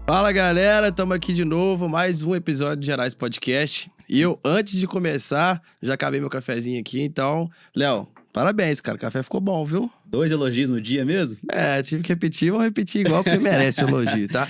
Fala galera, estamos aqui de novo, mais um episódio de Gerais Podcast. E eu, antes de começar, já acabei meu cafezinho aqui, então, Léo, parabéns, cara, o café ficou bom, viu? 2 elogios no dia mesmo? Tive que repetir, vou repetir igual porque merece elogio, tá?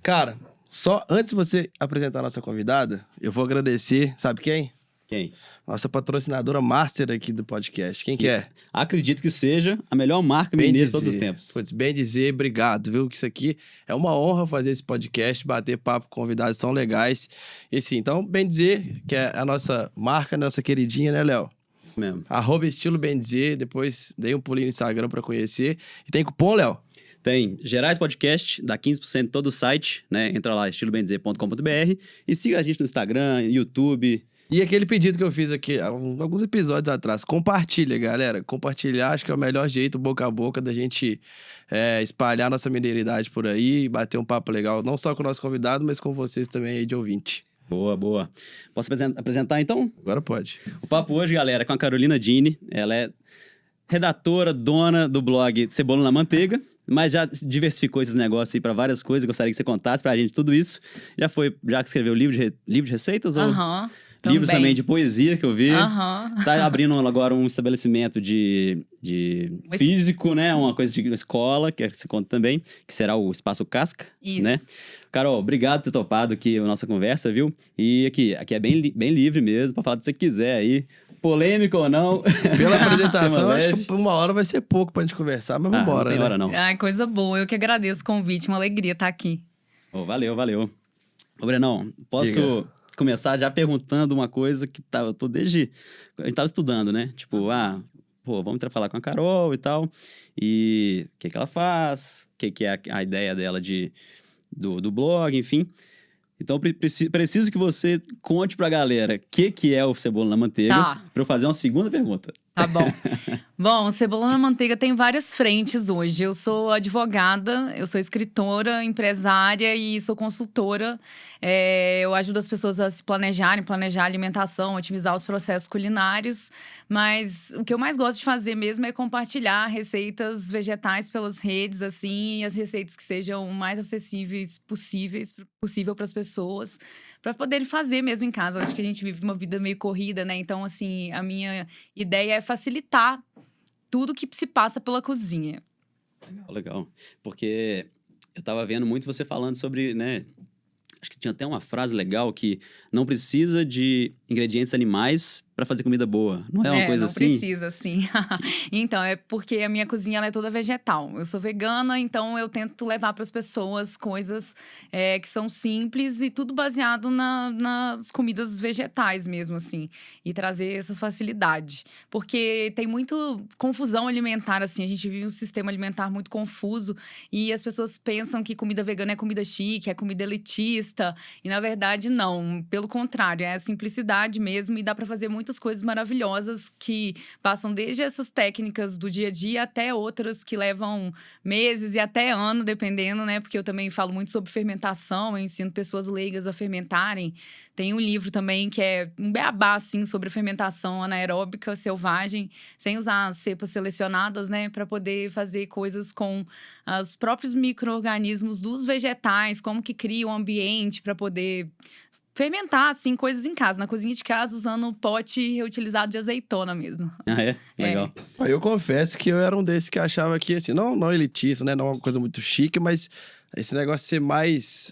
Cara, só antes de você apresentar a nossa convidada, eu vou agradecer, sabe quem? Quem? Nossa patrocinadora master aqui do podcast. Quem que é? Acredito que seja a melhor marca mineira de todos os tempos. Putz, bem dizer, obrigado, viu? Que isso aqui é uma honra fazer esse podcast, bater papo com convidados tão legais. E sim, então, bem dizer, que é a nossa marca, nossa queridinha, né, Léo? Isso mesmo. @estilo bem dizer, depois dei um pulinho no Instagram pra conhecer. E tem cupom, Léo? Tem Gerais Podcast, dá 15% em todo o site, né? Entra lá, estilobendizer.com.br e siga a gente no Instagram, YouTube. E aquele pedido que eu fiz aqui, alguns episódios atrás, compartilha, galera. Compartilhar, acho que é o melhor jeito, boca a boca, da gente espalhar nossa mineiridade por aí e bater um papo legal, não só com o nosso convidado, mas com vocês também aí de ouvinte. Boa, boa. Posso apresentar, então? Agora pode. O papo hoje, galera, é com a Carolina Dini. Ela é redatora, dona do blog Cebola na Manteiga, mas já diversificou esses negócios aí para várias coisas. Gostaria que você contasse pra gente tudo isso. Já escreveu livro de receitas? Aham. Livros também de poesia que eu vi. Aham. Tá abrindo agora um estabelecimento de físico, né? Uma coisa de escola, que você conta também, que será o Espaço Casca. Isso. Né? Carol, obrigado por ter topado aqui a nossa conversa, viu? E aqui é bem livre mesmo, pra falar do que você quiser aí. Polêmico ou não. Pela apresentação, Tema acho leve. que 1 hora vai ser pouco pra gente conversar, mas vambora, não tem né? hora não. Ai, coisa boa. Eu que agradeço o convite, uma alegria estar aqui. Oh, valeu. Ô, Brenão, posso Diga. começar já perguntando uma coisa que eu tô desde... A gente tava estudando, né? Tipo, vamos entrar falar com a Carol e tal. E o que ela faz, o que é a ideia dela do blog, enfim. Então, preciso que você conte pra galera o que é o Cebola na Manteiga, Tá. pra eu fazer uma segunda pergunta. Tá bom. Bom, Cebola na Manteiga tem várias frentes hoje. Eu sou advogada, eu sou escritora, empresária e sou consultora. Eu ajudo as pessoas a se planejar a alimentação, otimizar os processos culinários. Mas o que eu mais gosto de fazer mesmo é compartilhar receitas vegetais pelas redes, assim, e as receitas que sejam o mais acessíveis possível para as pessoas, para poderem fazer mesmo em casa. Acho que a gente vive uma vida meio corrida, né? Então, assim, a minha ideia é facilitar tudo que se passa pela cozinha. Legal. Porque eu tava vendo muito você falando sobre, né? Acho que tinha até uma frase legal que não precisa de ingredientes animais para fazer comida boa. Não é uma coisa não assim? precisa, sim. Então, é porque a minha cozinha ela é toda vegetal. Eu sou vegana, então eu tento levar para as pessoas coisas que são simples e tudo baseado nas comidas vegetais mesmo, assim. E trazer essas facilidades. Porque tem muito confusão alimentar, assim. A gente vive um sistema alimentar muito confuso e as pessoas pensam que comida vegana é comida chique, é comida elitista. E, na verdade, não. Pelo contrário, é a simplicidade mesmo e dá para fazer muitas coisas maravilhosas que passam desde essas técnicas do dia a dia até outras que levam meses e até ano, dependendo, né? Porque eu também falo muito sobre fermentação, eu ensino pessoas leigas a fermentarem. Tem um livro também que é um beabá, assim, sobre fermentação anaeróbica selvagem, sem usar as cepas selecionadas, né? Para poder fazer coisas com os próprios micro-organismos dos vegetais, como que cria o ambiente para poder fermentar, assim, coisas em casa, na cozinha de casa, usando pote reutilizado de azeitona mesmo. Ah, é? Legal. Eu confesso que eu era um desses que achava que, assim, não elitista, né? Não é uma coisa muito chique, mas esse negócio de ser mais...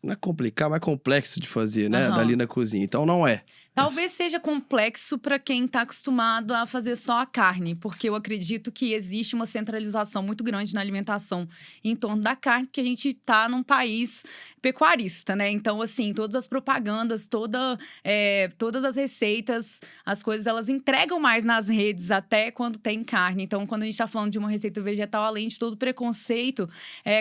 não é complicado, mais complexo de fazer, né? Aham. Dali na cozinha. Então, não é. Talvez seja complexo para quem está acostumado a fazer só a carne, porque eu acredito que existe uma centralização muito grande na alimentação em torno da carne, porque a gente está num país pecuarista, né? Então, assim, todas as propagandas, todas as receitas, as coisas, elas entregam mais nas redes até quando tem carne. Então, quando a gente está falando de uma receita vegetal, além de todo preconceito,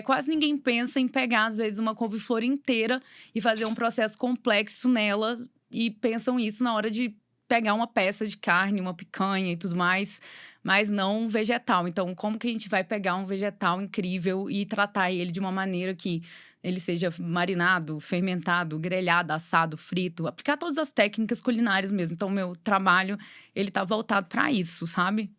quase ninguém pensa em pegar, às vezes, uma couve-flor inteira e fazer um processo complexo nela, e pensam isso na hora de pegar uma peça de carne, uma picanha e tudo mais, mas não um vegetal. Então, como que a gente vai pegar um vegetal incrível e tratar ele de uma maneira que ele seja marinado, fermentado, grelhado, assado, frito, aplicar todas as técnicas culinárias mesmo. Então, meu trabalho, ele tá voltado para isso, sabe?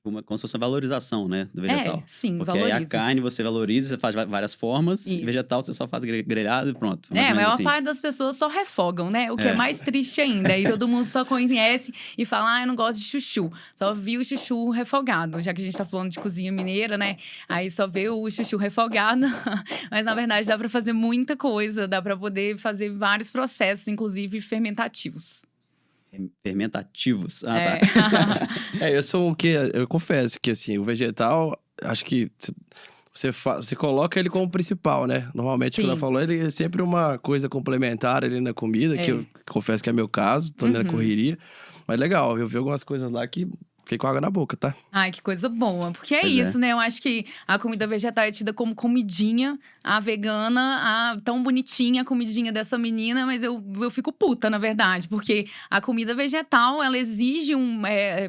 Como se fosse uma valorização, né, do vegetal. Sim, Porque aí valoriza. a carne você valoriza, você faz várias formas, e Isso. vegetal você só faz grelhado e pronto. Mais A ou menos maior assim. parte das pessoas só refogam, né? O que é É. mais triste ainda. E todo mundo só conhece e fala, eu não gosto de chuchu. Só vi o chuchu refogado, já que a gente tá falando de cozinha mineira, né? Aí só vê o chuchu refogado. Mas, na verdade, dá pra fazer muita coisa. Dá pra poder fazer vários processos, inclusive fermentativos. Fermentativos. É. Tá. Eu sou um que... Eu confesso que, assim, o vegetal, acho que você coloca ele como principal, né? Normalmente, Sim. como ela falou, ele é sempre uma coisa complementar ali na comida, que eu confesso que é meu caso, tô na correria. Mas legal, eu vi algumas coisas lá que fiquei com água na boca, tá? Ai, que coisa boa. Porque Pois isso, né? Eu acho que a comida vegetal é tida como comidinha, a vegana, tão bonitinha a comidinha dessa menina, mas eu fico puta, na verdade. Porque a comida vegetal, ela exige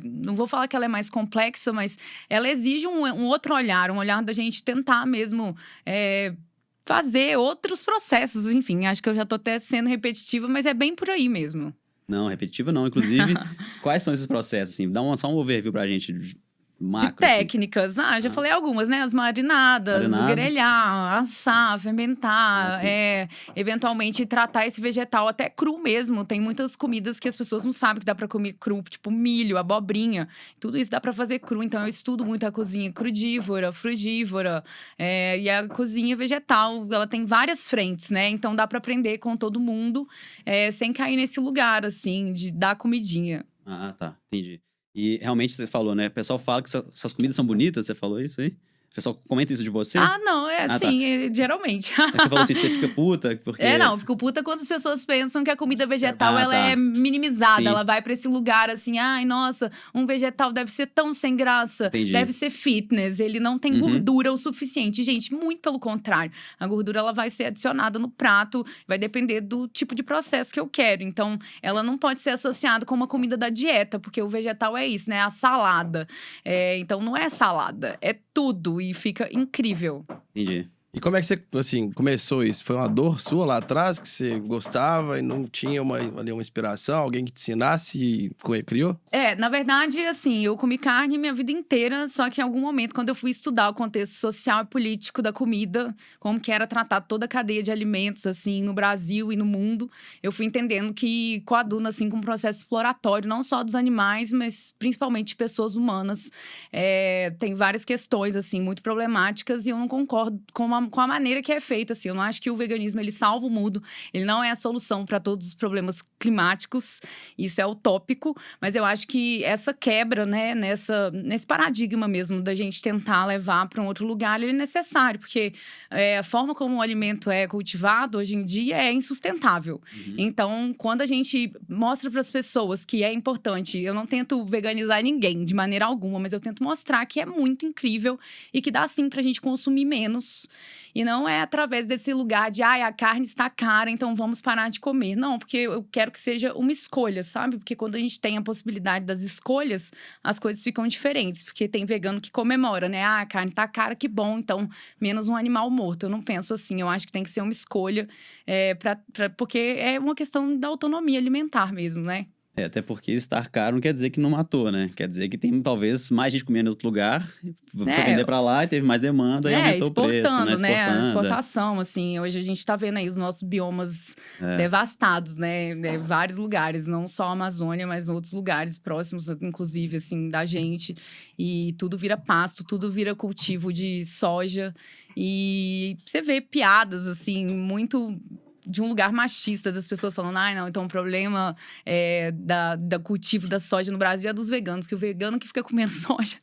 não vou falar que ela é mais complexa, mas ela exige um outro olhar, um olhar da gente tentar mesmo... fazer outros processos, enfim, acho que eu já tô até sendo repetitiva, mas é bem por aí mesmo. Não, repetitiva não. Inclusive, quais são esses processos, assim? Dá só um overview pra gente, macro. De técnicas. Já falei algumas, né? As marinadas, grelhar, assar, fermentar, eventualmente tratar esse vegetal até cru mesmo. Tem muitas comidas que as pessoas não sabem que dá pra comer cru, tipo milho, abobrinha. Tudo isso dá pra fazer cru. Então, eu estudo muito a cozinha crudívora, frugívora. E a cozinha vegetal, ela tem várias frentes, né? Então, dá pra aprender com todo mundo, sem cair nesse lugar, assim, de dar comidinha. Tá. Entendi. E realmente você falou, né? O pessoal fala que essas comidas são bonitas, você falou isso aí? O pessoal comenta isso de você? Não, sim, tá. geralmente. Aí você falou assim, você fica puta, porque... Não, fico puta quando as pessoas pensam que a comida vegetal, ela tá. é minimizada. Sim. Ela vai pra esse lugar assim, ai, nossa, um vegetal deve ser tão sem graça. Entendi. Deve ser fitness, ele não tem gordura o suficiente. Gente, muito pelo contrário. A gordura, ela vai ser adicionada no prato, vai depender do tipo de processo que eu quero. Então, ela não pode ser associada com uma comida da dieta, porque o vegetal é isso, né? A salada. Então, não é salada, é tudo. E fica incrível. Entendi. E como é que você, assim, começou isso? Foi uma dor sua lá atrás, que você gostava e não tinha uma inspiração? Alguém que te ensinasse e criou? Na verdade, assim, eu comi carne minha vida inteira, só que em algum momento, quando eu fui estudar o contexto social e político da comida, como que era tratar toda a cadeia de alimentos, assim, no Brasil e no mundo, eu fui entendendo que coaduna, assim, com um processo exploratório, não só dos animais, mas principalmente de pessoas humanas. Tem várias questões, assim, muito problemáticas, e eu não concordo com a maneira que é feito, assim. Eu não acho que o veganismo, ele salva o mundo, ele não é a solução para todos os problemas climáticos, isso é utópico, mas eu acho que essa quebra, né, nesse paradigma mesmo da gente tentar levar para um outro lugar, ele é necessário, porque a forma como o alimento é cultivado hoje em dia é insustentável. Então, quando a gente mostra para as pessoas que é importante, eu não tento veganizar ninguém de maneira alguma, mas eu tento mostrar que é muito incrível e que dá sim pra gente consumir menos. E não é através desse lugar de, a carne está cara, então vamos parar de comer. Não, porque eu quero que seja uma escolha, sabe? Porque quando a gente tem a possibilidade das escolhas, as coisas ficam diferentes. Porque tem vegano que comemora, né? A carne tá cara, que bom, então menos um animal morto. Eu não penso assim, eu acho que tem que ser uma escolha, porque é uma questão da autonomia alimentar mesmo, né? Até porque estar caro não quer dizer que não matou, né? Quer dizer que tem talvez mais gente comendo em outro lugar, foi vender pra lá e teve mais demanda e aumentou o preço, né? Exportando, né? A exportação, assim. Hoje a gente tá vendo aí os nossos biomas devastados, né? Vários lugares, não só a Amazônia, mas outros lugares próximos, inclusive, assim, da gente. E tudo vira pasto, tudo vira cultivo de soja. E você vê piadas, assim, muito... de um lugar machista, das pessoas falando, não, então o problema da cultivo da soja no Brasil é dos veganos, que o vegano que fica comendo soja.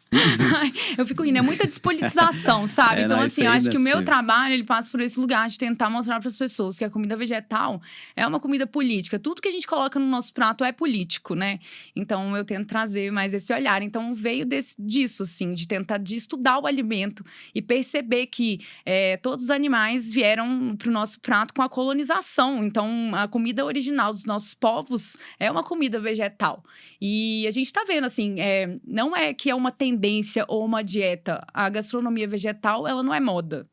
Eu fico rindo, é muita despolitização, sabe? Então, assim, eu acho que o meu trabalho, ele passa por esse lugar de tentar mostrar para as pessoas que a comida vegetal é uma comida política. Tudo que a gente coloca no nosso prato é político, né? Então, eu tento trazer mais esse olhar. Então, veio disso, assim, de tentar de estudar o alimento e perceber que todos os animais vieram pro nosso prato com a colonização. Então, a comida original dos nossos povos é uma comida vegetal. E a gente tá vendo, assim, não é que é uma tendência ou uma dieta. A gastronomia vegetal, ela não é moda.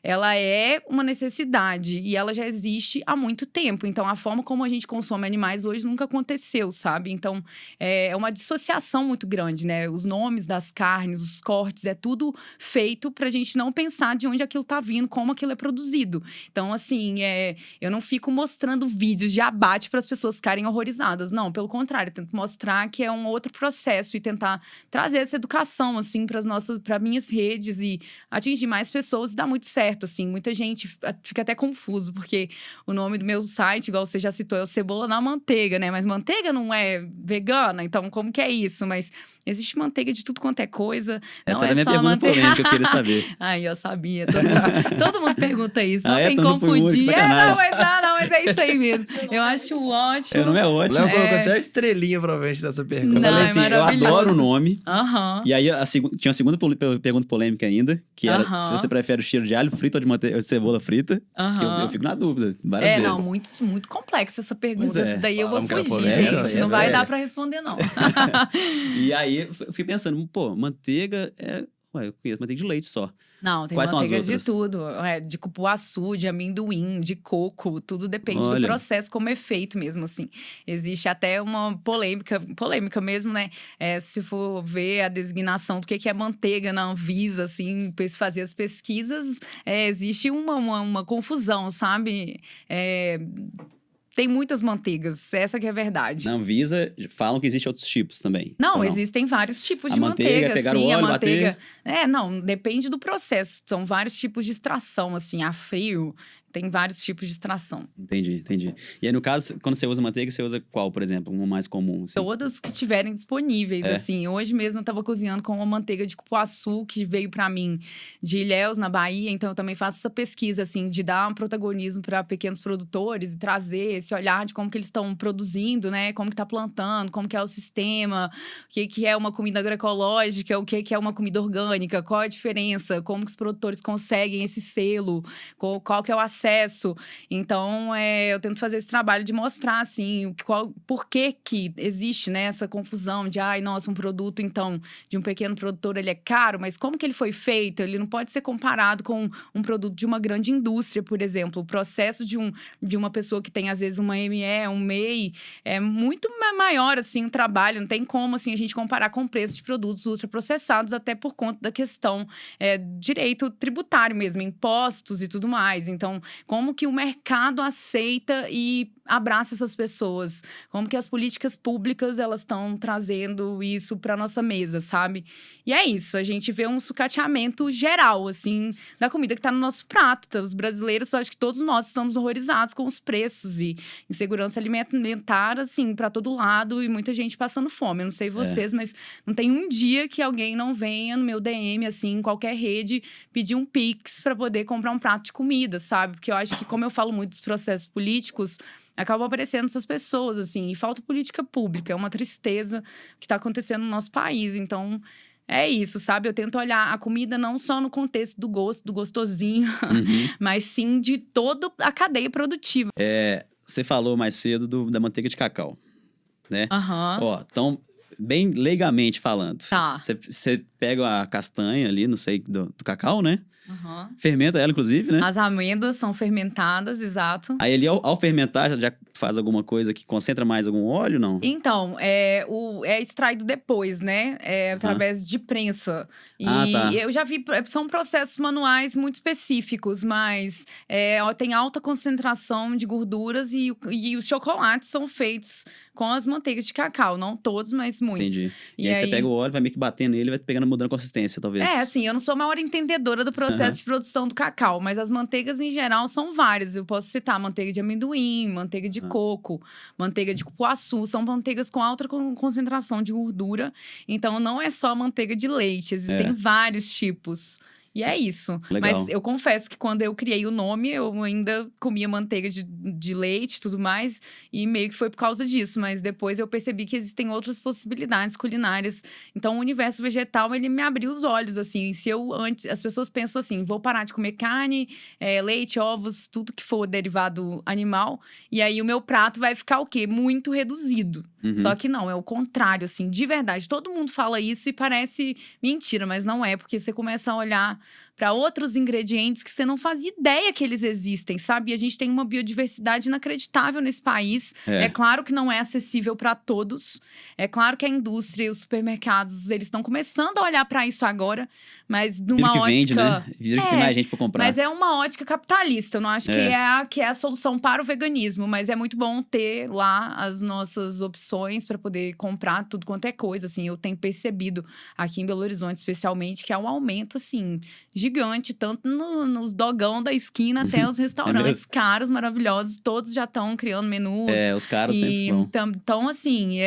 ela é uma necessidade e ela já existe há muito tempo. Então, a forma como a gente consome animais hoje nunca aconteceu, sabe? Então, é uma dissociação muito grande, né? Os nomes das carnes, os cortes, é tudo feito pra gente não pensar de onde aquilo tá vindo, como aquilo é produzido. Então, assim, eu não fico mostrando vídeos de abate para as pessoas ficarem horrorizadas. Não, pelo contrário, eu tento mostrar que é um outro processo e tentar trazer essa educação, assim, para minhas redes e atingir mais pessoas e dar muito certo. Assim, muita gente fica até confuso, porque o nome do meu site, igual você já citou, é o Cebola na Manteiga, né? Mas manteiga não é vegana, então como que é isso? Mas existe manteiga de tudo quanto é coisa. Essa não era é a minha só pergunta manteiga. polêmica, eu queria saber. Ai, eu sabia. Todo mundo pergunta isso. Não tem Então não fui o único, confundir. sacanagem. Mas é isso aí mesmo. Eu acho ótimo. O nome é ótimo. Léo colocou até a estrelinha, provavelmente, dessa pergunta. Eu Não, falei é assim, eu maravilhoso. adoro o nome. Aham. E aí, tinha uma segunda pergunta polêmica ainda, que era se você prefere o cheiro de alho frito ou de cebola frita. Que eu fico na dúvida várias vezes. Não, muito complexa essa pergunta. Pois é. Essa daí eu vou Falamos que era fugir, polêmica, gente. essa Não é vai séria. dar pra responder, não. E aí, eu fiquei pensando, pô, manteiga é... Ué, eu conheço manteiga de leite só. Não, tem Quais são as manteiga de outras? tudo. De cupuaçu, de amendoim, de coco. Tudo depende do Olha. processo, como é feito mesmo, assim. Existe até uma polêmica mesmo, né? Se for ver a designação do que é manteiga na Anvisa, assim, fazer as pesquisas, existe uma confusão, sabe? Tem muitas manteigas, essa que é a verdade. Na Anvisa, falam que existem outros tipos também. Não, ou existem vários tipos A de manteiga, pegar o sim, a óleo, manteiga. Não, depende do processo. São vários tipos de extração, assim, a frio, tem vários tipos de extração. Entendi. E aí, no caso, quando você usa manteiga, você usa qual, por exemplo? Uma mais comum, assim? Todas que tiverem disponíveis, assim. Hoje mesmo eu tava cozinhando com uma manteiga de cupuaçu que veio pra mim de Ilhéus, na Bahia. Então, eu também faço essa pesquisa, assim, de dar um protagonismo para pequenos produtores e trazer esse olhar de como que eles estão produzindo, né? Como que tá plantando, como que é o sistema, o que é uma comida agroecológica, o que é uma comida orgânica, qual é a diferença, como que os produtores conseguem esse selo, qual que é o acesso. Então, eu tento fazer esse trabalho de mostrar, assim, por que existe, né, essa confusão de, nossa, um produto, então, de um pequeno produtor, ele é caro, mas como que ele foi feito? Ele não pode ser comparado com um produto de uma grande indústria, por exemplo. O processo de uma pessoa que tem, às vezes, uma ME, um MEI, é muito maior, assim, o trabalho. Não tem como, assim, a gente comparar com o preço de produtos ultraprocessados, até por conta da questão direito tributário mesmo, impostos e tudo mais. Então, como que o mercado aceita e abraça essas pessoas? Como que as políticas públicas, elas estão trazendo isso para nossa mesa, sabe? E é isso, a gente vê um sucateamento geral, assim, da comida que tá no nosso prato. Então, os brasileiros, eu acho que todos nós estamos horrorizados com os preços e insegurança alimentar, assim, para todo lado e muita gente passando fome. Eu não sei vocês, mas não tem um dia que alguém não venha no meu DM, assim, em qualquer rede, pedir um Pix para poder comprar um prato de comida, sabe? Porque eu acho que, como eu falo muito dos processos políticos, acabam aparecendo essas pessoas, assim, e falta política pública. É uma tristeza o que está acontecendo no nosso país. Então, é isso, sabe? Eu tento olhar a comida não só no contexto do gosto, do gostosinho, mas sim de toda a cadeia produtiva. Você falou mais cedo da manteiga de cacau, né? Aham. Então, bem leigamente falando. Tá. Você pega a castanha ali, não sei, do cacau, né? Aham. Fermenta ela, inclusive, né? As amêndoas são fermentadas, exato. Aí ali, ao fermentar, já faz alguma coisa que concentra mais algum óleo, não? Então, é extraído depois, né? Através de prensa. E tá. eu já vi, são processos manuais muito específicos, mas tem alta concentração de gorduras e os chocolates são feitos com as manteigas de cacau. Não todos, mas muitos. Entendi. E aí você pega o óleo, vai meio que batendo nele, vai pegando, mudando a consistência, talvez. Assim, eu não sou a maior entendedora do processo de produção do cacau, mas as manteigas em geral são várias. Eu posso citar manteiga de amendoim, manteiga de coco, manteiga de cupuaçu. São manteigas com alta concentração de gordura. Então, não é só a manteiga de leite, existem vários tipos. E é isso. Legal. Mas eu confesso que quando eu criei o nome, eu ainda comia manteiga de leite e tudo mais. E meio que foi por causa disso. Mas depois eu percebi que existem outras possibilidades culinárias. Então, o universo vegetal, ele me abriu os olhos, assim. Se eu antes... As pessoas pensam assim, vou parar de comer carne, leite, ovos, tudo que for derivado animal. E aí, o meu prato vai ficar o quê? Muito reduzido. Só que não, é o contrário, assim. De verdade, todo mundo fala isso e parece mentira. Mas não é, porque você começa a olhar para outros ingredientes que você não fazia ideia que eles existem, sabe? E a gente tem uma biodiversidade inacreditável nesse país. É claro que não é acessível para todos. É claro que a indústria e os supermercados, eles estão começando a olhar para isso agora, mas numa Vira que vende, ótica... né? Vira que tem mais gente pra comprar. Mas é uma ótica capitalista. Eu não acho que é a solução para o veganismo, mas é muito bom ter lá as nossas opções para poder comprar tudo quanto é coisa. Assim, eu tenho percebido aqui em Belo Horizonte, especialmente, que há um aumento assim gigante, tanto nos dogão da esquina até os restaurantes caros, maravilhosos. Todos já estão criando menus. Os caras sempre vão. Então, assim,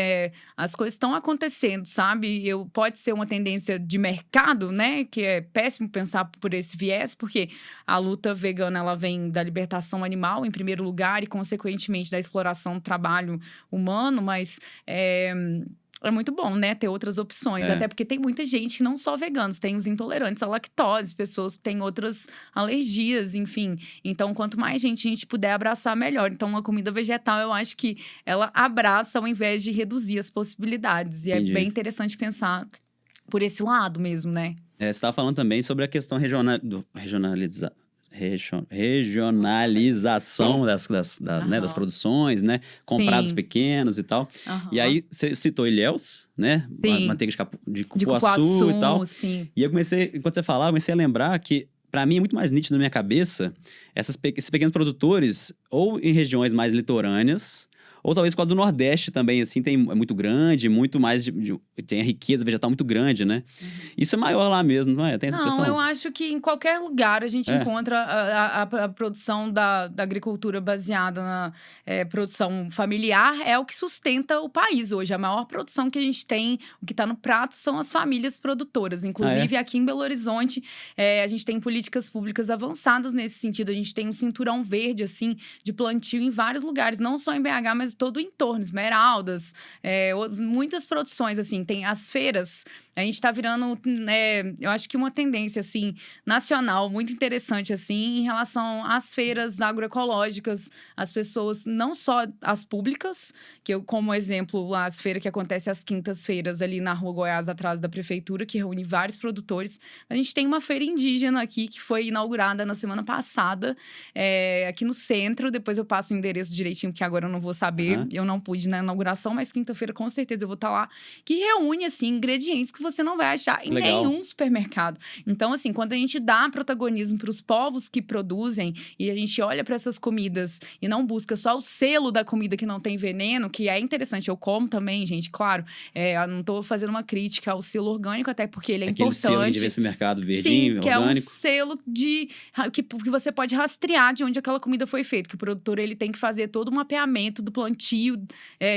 as coisas estão acontecendo, sabe? Pode ser uma tendência de mercado, né? Que é péssimo pensar por esse viés, porque a luta vegana, ela vem da libertação animal, em primeiro lugar, e, consequentemente, da exploração do trabalho humano, mas... É muito bom, né? Ter outras opções. Até porque tem muita gente que não só veganos. Tem os intolerantes à lactose, pessoas que têm outras alergias, enfim. Então, quanto mais gente a gente puder abraçar, melhor. Então, uma comida vegetal, eu acho que ela abraça ao invés de reduzir as possibilidades. E Entendi. é bem interessante pensar por esse lado mesmo, né? Você estava falando também sobre a questão regionalização das produções, né? Comprar dos pequenos e tal. E aí, você citou Ilhéus, né? Manteiga de cupuaçu e tal. Sim. E eu comecei, enquanto você falava, eu comecei a lembrar que, para mim, é muito mais nítido na minha cabeça esses pequenos produtores, ou em regiões mais litorâneas, ou talvez por causa do Nordeste também, assim, é muito grande, muito mais... tem a riqueza vegetal muito grande, né? Isso é maior lá mesmo, não é? Tem essa impressão? Não, eu acho que em qualquer lugar a gente encontra a produção da agricultura baseada na produção familiar, é o que sustenta o país hoje. A maior produção que a gente tem, o que está no prato, são as famílias produtoras. Inclusive, aqui em Belo Horizonte, a gente tem políticas públicas avançadas nesse sentido. A gente tem um cinturão verde, assim, de plantio em vários lugares, não só em BH, mas todo o entorno, Esmeraldas, muitas produções, assim, tem as feiras, a gente tá virando, eu acho que uma tendência, assim, nacional, muito interessante, assim, em relação às feiras agroecológicas, as pessoas, não só as públicas, que eu, como exemplo, as feiras que acontecem às quintas-feiras ali na Rua Goiás, atrás da prefeitura, que reúne vários produtores. A gente tem uma feira indígena aqui, que foi inaugurada na semana passada, aqui no centro, depois eu passo o endereço direitinho, porque agora eu não vou saber. Eu não pude na inauguração, mas quinta-feira com certeza eu vou estar lá. Que reúne, assim, ingredientes que você não vai achar em nenhum supermercado. Então, assim, quando a gente dá protagonismo para os povos que produzem e a gente olha para essas comidas e não busca só o selo da comida que não tem veneno, que é interessante, eu como também, gente, claro. Eu não estou fazendo uma crítica ao selo orgânico, até porque ele é aquele importante. Selo de supermercado verdinho, que orgânico. É um selo que você pode rastrear de onde aquela comida foi feita, que o produtor ele tem que fazer todo um mapeamento do plantio,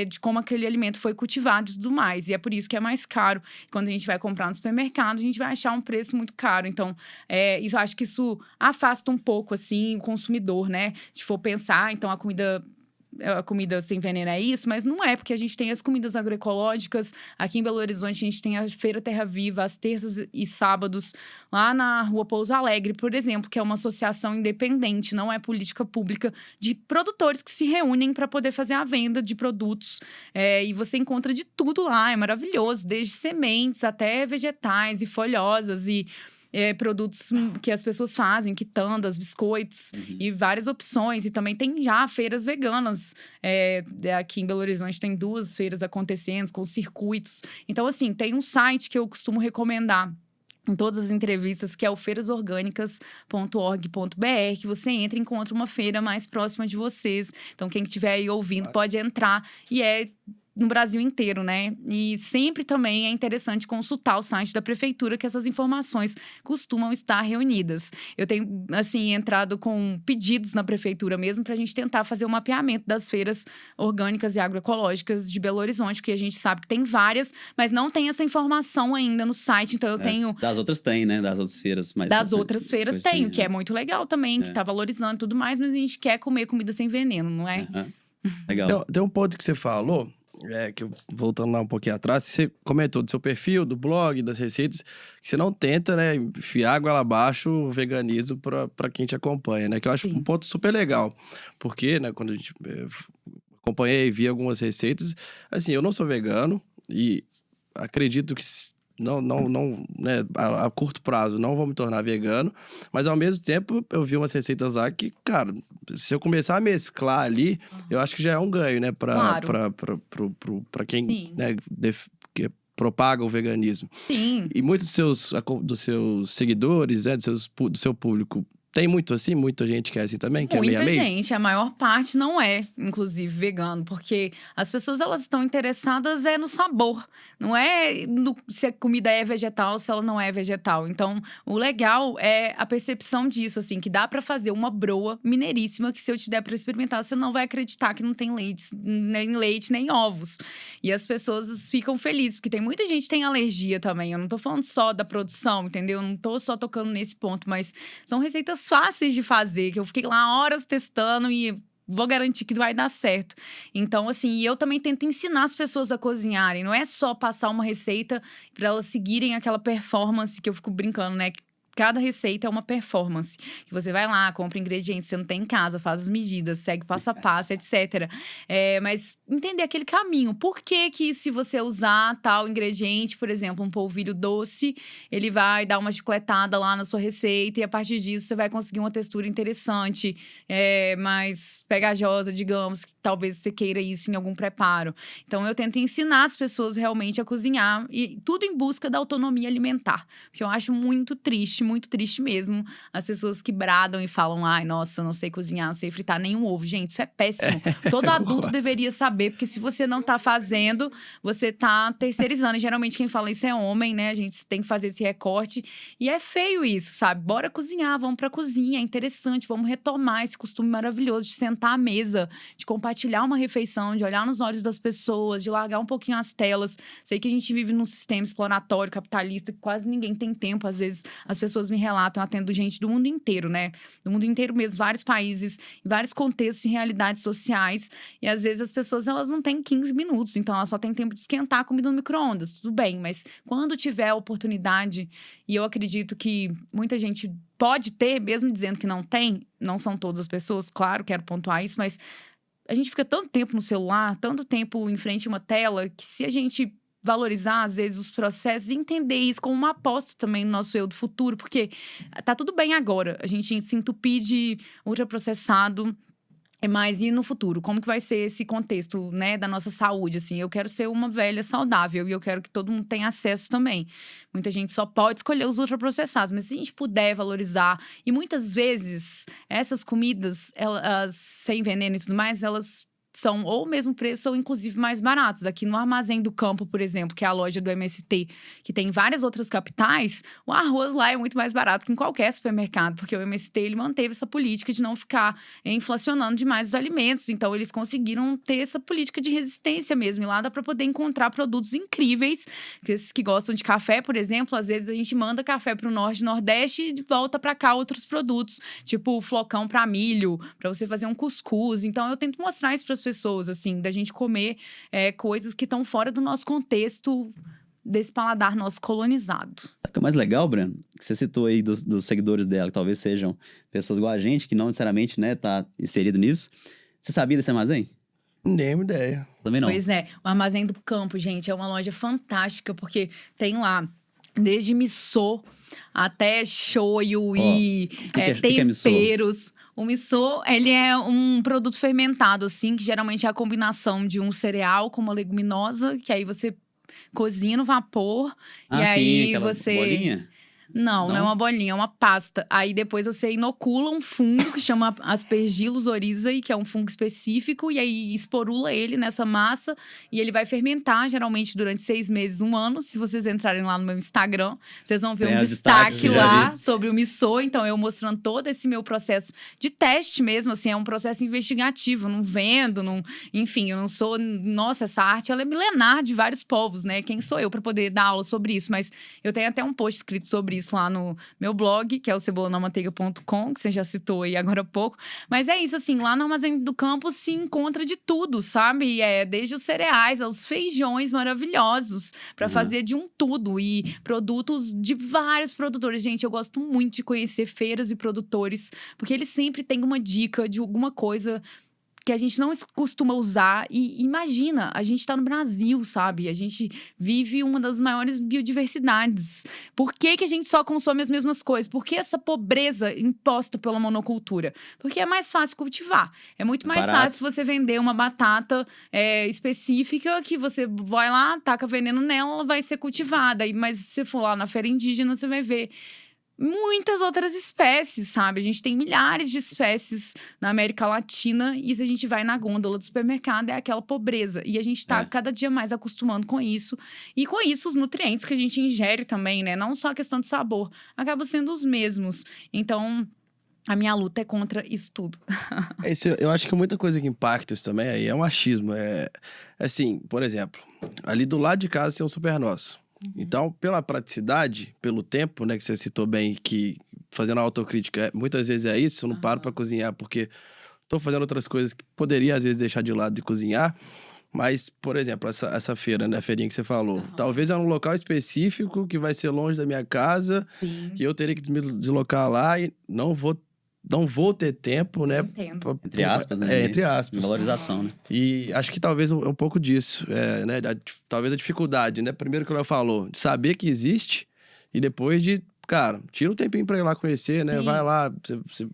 de como aquele alimento foi cultivado e tudo mais. E é por isso que é mais caro. Quando a gente vai comprar no supermercado, a gente vai achar um preço muito caro. Então, eu acho que isso afasta um pouco, assim, o consumidor, né? Se for pensar, então a comida sem veneno é isso, mas não é, porque a gente tem as comidas agroecológicas. Aqui em Belo Horizonte, a gente tem a Feira Terra Viva, às terças e sábados, lá na Rua Pouso Alegre, por exemplo, que é uma associação independente, não é política pública, de produtores que se reúnem para poder fazer a venda de produtos. E você encontra de tudo lá, é maravilhoso, desde sementes até vegetais e folhosas e produtos que as pessoas fazem, quitandas, biscoitos e várias opções. E também tem já feiras veganas. Aqui em Belo Horizonte tem 2 feiras acontecendo com circuitos. Então, assim, tem um site que eu costumo recomendar em todas as entrevistas, que é o feirasorgânicas.org.br, que você entra e encontra uma feira mais próxima de vocês. Então, quem estiver aí ouvindo pode entrar. E no Brasil inteiro, né? E sempre também é interessante consultar o site da prefeitura, que essas informações costumam estar reunidas. Eu tenho, assim, entrado com pedidos na prefeitura mesmo para a gente tentar fazer o mapeamento das feiras orgânicas e agroecológicas de Belo Horizonte, porque a gente sabe que tem várias, mas não tem essa informação ainda no site. Então, eu tenho... Das outras tem, né? Das outras feiras. Mas das outras feiras tem, o que é muito legal também, que tá valorizando e tudo mais, mas a gente quer comer comida sem veneno, não é? Legal. Tem um ponto que você falou, voltando lá um pouquinho atrás, você comentou do seu perfil, do blog, das receitas, que você não tenta, né, enfiar a goela abaixo o veganismo para quem te acompanha, né? Que eu acho um ponto super legal. Porque, né, quando a gente acompanhei e vi algumas receitas, assim, eu não sou vegano e acredito que né, a curto prazo, não vou me tornar vegano, mas ao mesmo tempo eu vi umas receitas lá que, cara, se eu começar a mesclar ali, eu acho que já é um ganho, né, pra quem, Sim. né, que propaga o veganismo. Sim. E muitos dos seus seguidores, né, do seu público, tem muito assim? Muita gente que é assim também? Que é meio a Muita meio? gente, a maior parte não é, inclusive, vegano, porque as pessoas elas estão interessadas no sabor, não é se a comida é vegetal, se ela não é vegetal. Então, o legal é a percepção disso, assim, que dá pra fazer uma broa mineiríssima que se eu te der pra experimentar, você não vai acreditar que não tem leite, nem ovos. E as pessoas ficam felizes, porque tem muita gente que tem alergia também. Eu não tô falando só da produção, entendeu? Eu não tô só tocando nesse ponto, mas são receitas fáceis de fazer, que eu fiquei lá horas testando e vou garantir que vai dar certo. Então, assim, eu também tento ensinar as pessoas a cozinharem. Não é só passar uma receita para elas seguirem aquela performance que eu fico brincando, né? Cada receita é uma performance. Que você vai lá, compra ingredientes, você não tem em casa, faz as medidas, segue passo a passo, etc. Mas entender aquele caminho. Por que se você usar tal ingrediente, por exemplo, um polvilho doce, ele vai dar uma chicletada lá na sua receita e a partir disso você vai conseguir uma textura interessante, mais pegajosa, digamos, que talvez você queira isso em algum preparo. Então, eu tento ensinar as pessoas realmente a cozinhar e tudo em busca da autonomia alimentar. Porque eu acho muito triste mesmo, as pessoas que bradam e falam, ai, nossa, eu não sei cozinhar, não sei fritar nenhum ovo. Gente, isso é péssimo. Todo adulto deveria saber, porque se você não tá fazendo, você tá terceirizando. E geralmente quem fala isso é homem, né? A gente tem que fazer esse recorte. E é feio isso, sabe? Bora cozinhar, vamos pra cozinha, é interessante, vamos retomar esse costume maravilhoso de sentar à mesa, de compartilhar uma refeição, de olhar nos olhos das pessoas, de largar um pouquinho as telas. Sei que a gente vive num sistema exploratório, capitalista, que quase ninguém tem tempo, às vezes as pessoas me relatam, eu atendo gente do mundo inteiro, né? Do mundo inteiro mesmo, vários países, vários contextos e realidades sociais. E às vezes as pessoas, elas não têm 15 minutos, então elas só têm tempo de esquentar a comida no micro-ondas, tudo bem. Mas quando tiver a oportunidade, e eu acredito que muita gente pode ter, mesmo dizendo que não tem, não são todas as pessoas, claro, quero pontuar isso, mas a gente fica tanto tempo no celular, tanto tempo em frente a uma tela, que se a gente valorizar, às vezes, os processos e entender isso como uma aposta também no nosso eu do futuro, porque tá tudo bem agora, a gente se entupir de ultraprocessado, mas e no futuro? Como que vai ser esse contexto, né, da nossa saúde, assim? Eu quero ser uma velha saudável e eu quero que todo mundo tenha acesso também. Muita gente só pode escolher os ultraprocessados, mas se a gente puder valorizar, e muitas vezes essas comidas, elas sem veneno e tudo mais, elas são ou o mesmo preço ou inclusive mais baratos. Aqui no Armazém do Campo, por exemplo, que é a loja do MST, que tem várias outras capitais, o arroz lá é muito mais barato que em qualquer supermercado, porque o MST ele manteve essa política de não ficar inflacionando demais os alimentos. Então, eles conseguiram ter essa política de resistência mesmo. E lá dá para poder encontrar produtos incríveis. Esses que gostam de café, por exemplo, às vezes a gente manda café para o Norte e Nordeste e volta para cá outros produtos, tipo flocão para milho, para você fazer um cuscuz. Então, eu tento mostrar isso para as pessoas, assim, da gente comer coisas que estão fora do nosso contexto, desse paladar nosso colonizado. Sabe o que é mais legal, Breno? Que você citou aí dos seguidores dela, que talvez sejam pessoas igual a gente, que não necessariamente, né, tá inserido nisso. Você sabia desse armazém? Nem ideia. Também não. Pois é, o Armazém do Campo, gente, é uma loja fantástica, porque tem lá desde missô até shoyu e temperos. O missô, ele é um produto fermentado, assim, que geralmente é a combinação de um cereal com uma leguminosa, que aí você cozinha no vapor. Ah, e sim, aí aquela você... bolinha? Não é uma bolinha, é uma pasta. Aí depois você inocula um fungo que chama Aspergillus oryzae, que é um fungo específico, e aí esporula ele nessa massa e ele vai fermentar, geralmente durante 6 meses, 1 ano. Se vocês entrarem lá no meu Instagram, vocês vão ver um destaque lá sobre o missô. Então, eu mostrando todo esse meu processo de teste mesmo, assim, é um processo investigativo. Eu não vendo, enfim, eu não sou... Nossa, essa arte, ela é milenar de vários povos, né? Quem sou eu para poder dar aula sobre isso? Mas eu tenho até um post escrito sobre isso lá no meu blog, que é o cebolanamanteiga.com, que você já citou aí agora há pouco. Mas é isso, assim, lá no Armazém do Campo se encontra de tudo, sabe? Desde os cereais aos feijões maravilhosos, para fazer de um tudo. E produtos de vários produtores. Gente, eu gosto muito de conhecer feiras e produtores, porque eles sempre têm uma dica de alguma coisa que a gente não costuma usar. E imagina, a gente tá no Brasil, sabe? A gente vive uma das maiores biodiversidades. Por que a gente só consome as mesmas coisas? Por que essa pobreza imposta pela monocultura? Porque é mais fácil cultivar. É muito mais fácil você vender uma batata específica que você vai lá, taca veneno nela, ela vai ser cultivada. Mas se você for lá na feira indígena, você vai ver muitas outras espécies, sabe? A gente tem milhares de espécies na América Latina e se a gente vai na gôndola do supermercado, é aquela pobreza. E a gente tá cada dia mais acostumando com isso. E com isso, os nutrientes que a gente ingere também, né? Não só a questão de sabor, acabam sendo os mesmos. Então, a minha luta é contra isso tudo. Eu acho que muita coisa que impacta isso também aí é um achismo. Assim, por exemplo, ali do lado de casa tem um super nosso. Então, pela praticidade, pelo tempo, né, que você citou bem, que fazendo a autocrítica, muitas vezes é isso, eu não paro para cozinhar porque tô fazendo outras coisas que poderia, às vezes, deixar de lado de cozinhar. Mas, por exemplo, essa feira, né, a feirinha que você falou, talvez é um local específico que vai ser longe da minha casa, que eu teria que me deslocar lá e não vou ter tempo, né? Entre aspas, né? Entre aspas. Valorização, né? E acho que talvez um pouco disso, né? Talvez a dificuldade, né? Primeiro que o Léo falou, de saber que existe e depois de, cara, tira um tempinho pra ir lá conhecer, né? Vai lá, você...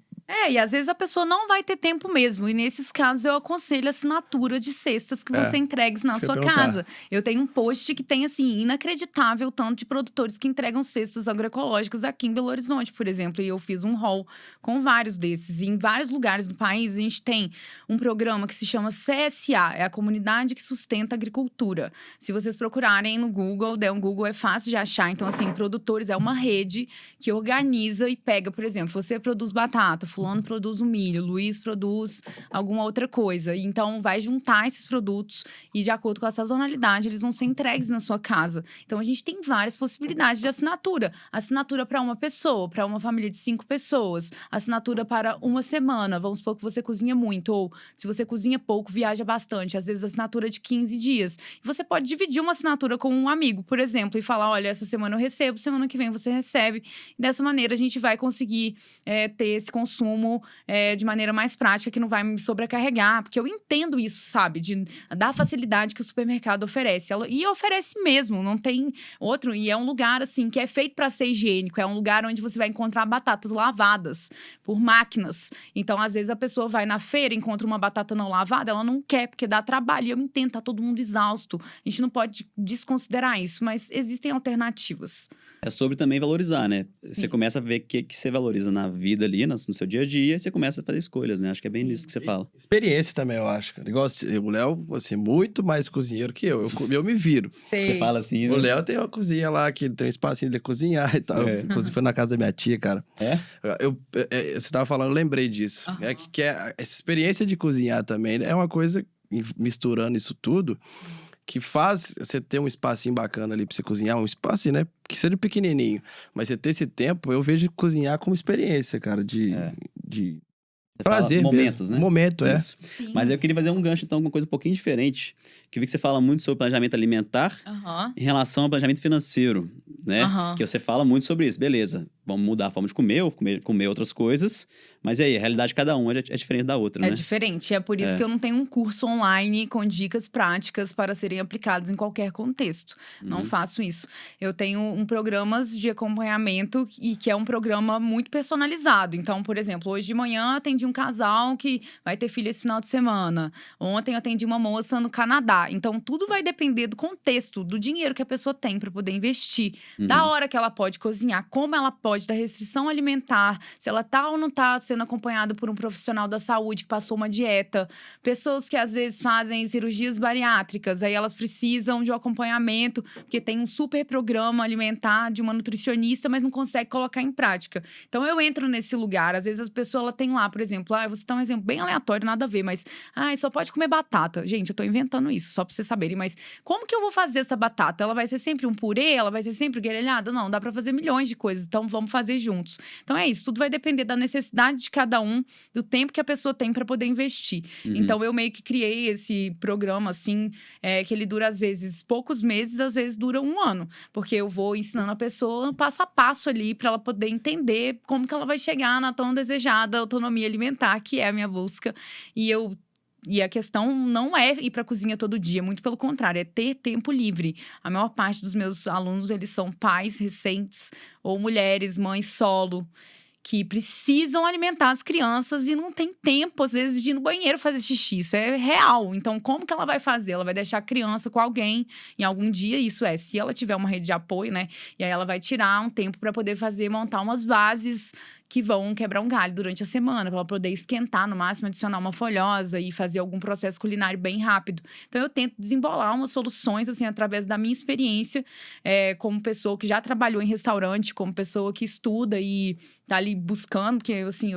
E às vezes a pessoa não vai ter tempo mesmo. E nesses casos eu aconselho a assinatura de cestas que você entregue na sua casa. Eu tenho um post que tem, assim, inacreditável tanto de produtores que entregam cestas agroecológicas aqui em Belo Horizonte, por exemplo. E eu fiz um haul com vários desses. E em vários lugares do país a gente tem um programa que se chama CSA, é a Comunidade que Sustenta a Agricultura. Se vocês procurarem no Google, der um Google, é fácil de achar. Então, assim, produtores é uma rede que organiza e pega, por exemplo, você produz batata, fulano produz o milho, Luiz produz alguma outra coisa. Então, vai juntar esses produtos e, de acordo com a sazonalidade, eles vão ser entregues na sua casa. Então, a gente tem várias possibilidades de assinatura. Assinatura para uma pessoa, para uma família de 5 pessoas. Assinatura para uma semana. Vamos supor que você cozinha muito. Ou, se você cozinha pouco, viaja bastante. Às vezes, assinatura de 15 dias. E você pode dividir uma assinatura com um amigo, por exemplo, e falar, olha, essa semana eu recebo, semana que vem você recebe. E dessa maneira, a gente vai conseguir ter esse consumo de maneira mais prática, que não vai me sobrecarregar, porque eu entendo isso, sabe, da facilidade que o supermercado oferece, e oferece mesmo, não tem outro, e é um lugar, assim, que é feito para ser higiênico, é um lugar onde você vai encontrar batatas lavadas por máquinas, então, às vezes, a pessoa vai na feira, encontra uma batata não lavada, ela não quer, porque dá trabalho, e eu entendo, tá todo mundo exausto, a gente não pode desconsiderar isso, mas existem alternativas. É sobre também valorizar, né? Sim. Você começa a ver o que você valoriza na vida ali, no seu dia a dia, e você começa a fazer escolhas, né? Acho que é bem isso que você fala. Experiência também, eu acho. Igual o Léo, você é muito mais cozinheiro que eu. Eu me viro. Você fala assim, né? O Léo tem uma cozinha lá, que tem um espacinho de cozinhar e tal. Inclusive, foi na casa da minha tia, cara. Você tava falando, eu lembrei disso. Essa experiência de cozinhar também, né? É uma coisa, misturando isso tudo, que faz você ter um espacinho bacana ali pra você cozinhar, um espaço, né? Que seja pequenininho. Mas você ter esse tempo, eu vejo cozinhar como experiência, cara, de prazer momentos, mesmo. Né? Momento, Sim. Mas eu queria fazer um gancho, então, com uma coisa um pouquinho diferente. Que eu vi que você fala muito sobre planejamento alimentar em relação ao planejamento financeiro, né? Que você fala muito sobre isso. Beleza, vamos mudar a forma de comer, ou comer outras coisas. Mas e aí, a realidade de cada um é diferente da outra, né? É diferente. É por isso que eu não tenho um curso online com dicas práticas para serem aplicadas em qualquer contexto. Não faço isso. Eu tenho programas de acompanhamento e que é um programa muito personalizado. Então, por exemplo, hoje de manhã atendi um casal que vai ter filho esse final de semana. Ontem eu atendi uma moça no Canadá. Então, tudo vai depender do contexto, do dinheiro que a pessoa tem para poder investir, da hora que ela pode cozinhar, como ela pode, da restrição alimentar, se ela tá ou não tá sendo acompanhada por um profissional da saúde que passou uma dieta. Pessoas que às vezes fazem cirurgias bariátricas, aí elas precisam de um acompanhamento, porque tem um super programa alimentar de uma nutricionista, mas não consegue colocar em prática. Então, eu entro nesse lugar. Às vezes, a pessoa ela tem lá, por exemplo, eu vou citar um exemplo bem aleatório, nada a ver, mas só pode comer batata. Gente, eu tô inventando isso, só pra vocês saberem, mas como que eu vou fazer essa batata? Ela vai ser sempre um purê? Ela vai ser sempre grelhada? Não, dá pra fazer milhões de coisas, então vamos fazer juntos. Então é isso, tudo vai depender da necessidade de cada um, do tempo que a pessoa tem pra poder investir. Então eu meio que criei esse programa, assim, que ele dura às vezes poucos meses, às vezes dura um ano, porque eu vou ensinando a pessoa passo a passo ali pra ela poder entender como que ela vai chegar na tão desejada autonomia alimentar, que é a minha busca. E eu E a questão não é ir para a cozinha todo dia, muito pelo contrário, é ter tempo livre. A maior parte dos meus alunos, eles são pais recentes ou mulheres, mães solo, que precisam alimentar as crianças e não tem tempo, às vezes, de ir no banheiro fazer xixi. Isso é real. Então, como que ela vai fazer? Ela vai deixar a criança com alguém em algum dia, isso é, se ela tiver uma rede de apoio, né? E aí ela vai tirar um tempo para poder montar umas bases que vão quebrar um galho durante a semana, para ela poder esquentar, no máximo adicionar uma folhosa e fazer algum processo culinário bem rápido. Então, eu tento desembolar umas soluções, assim, através da minha experiência, como pessoa que já trabalhou em restaurante, como pessoa que estuda e tá ali buscando, porque, assim,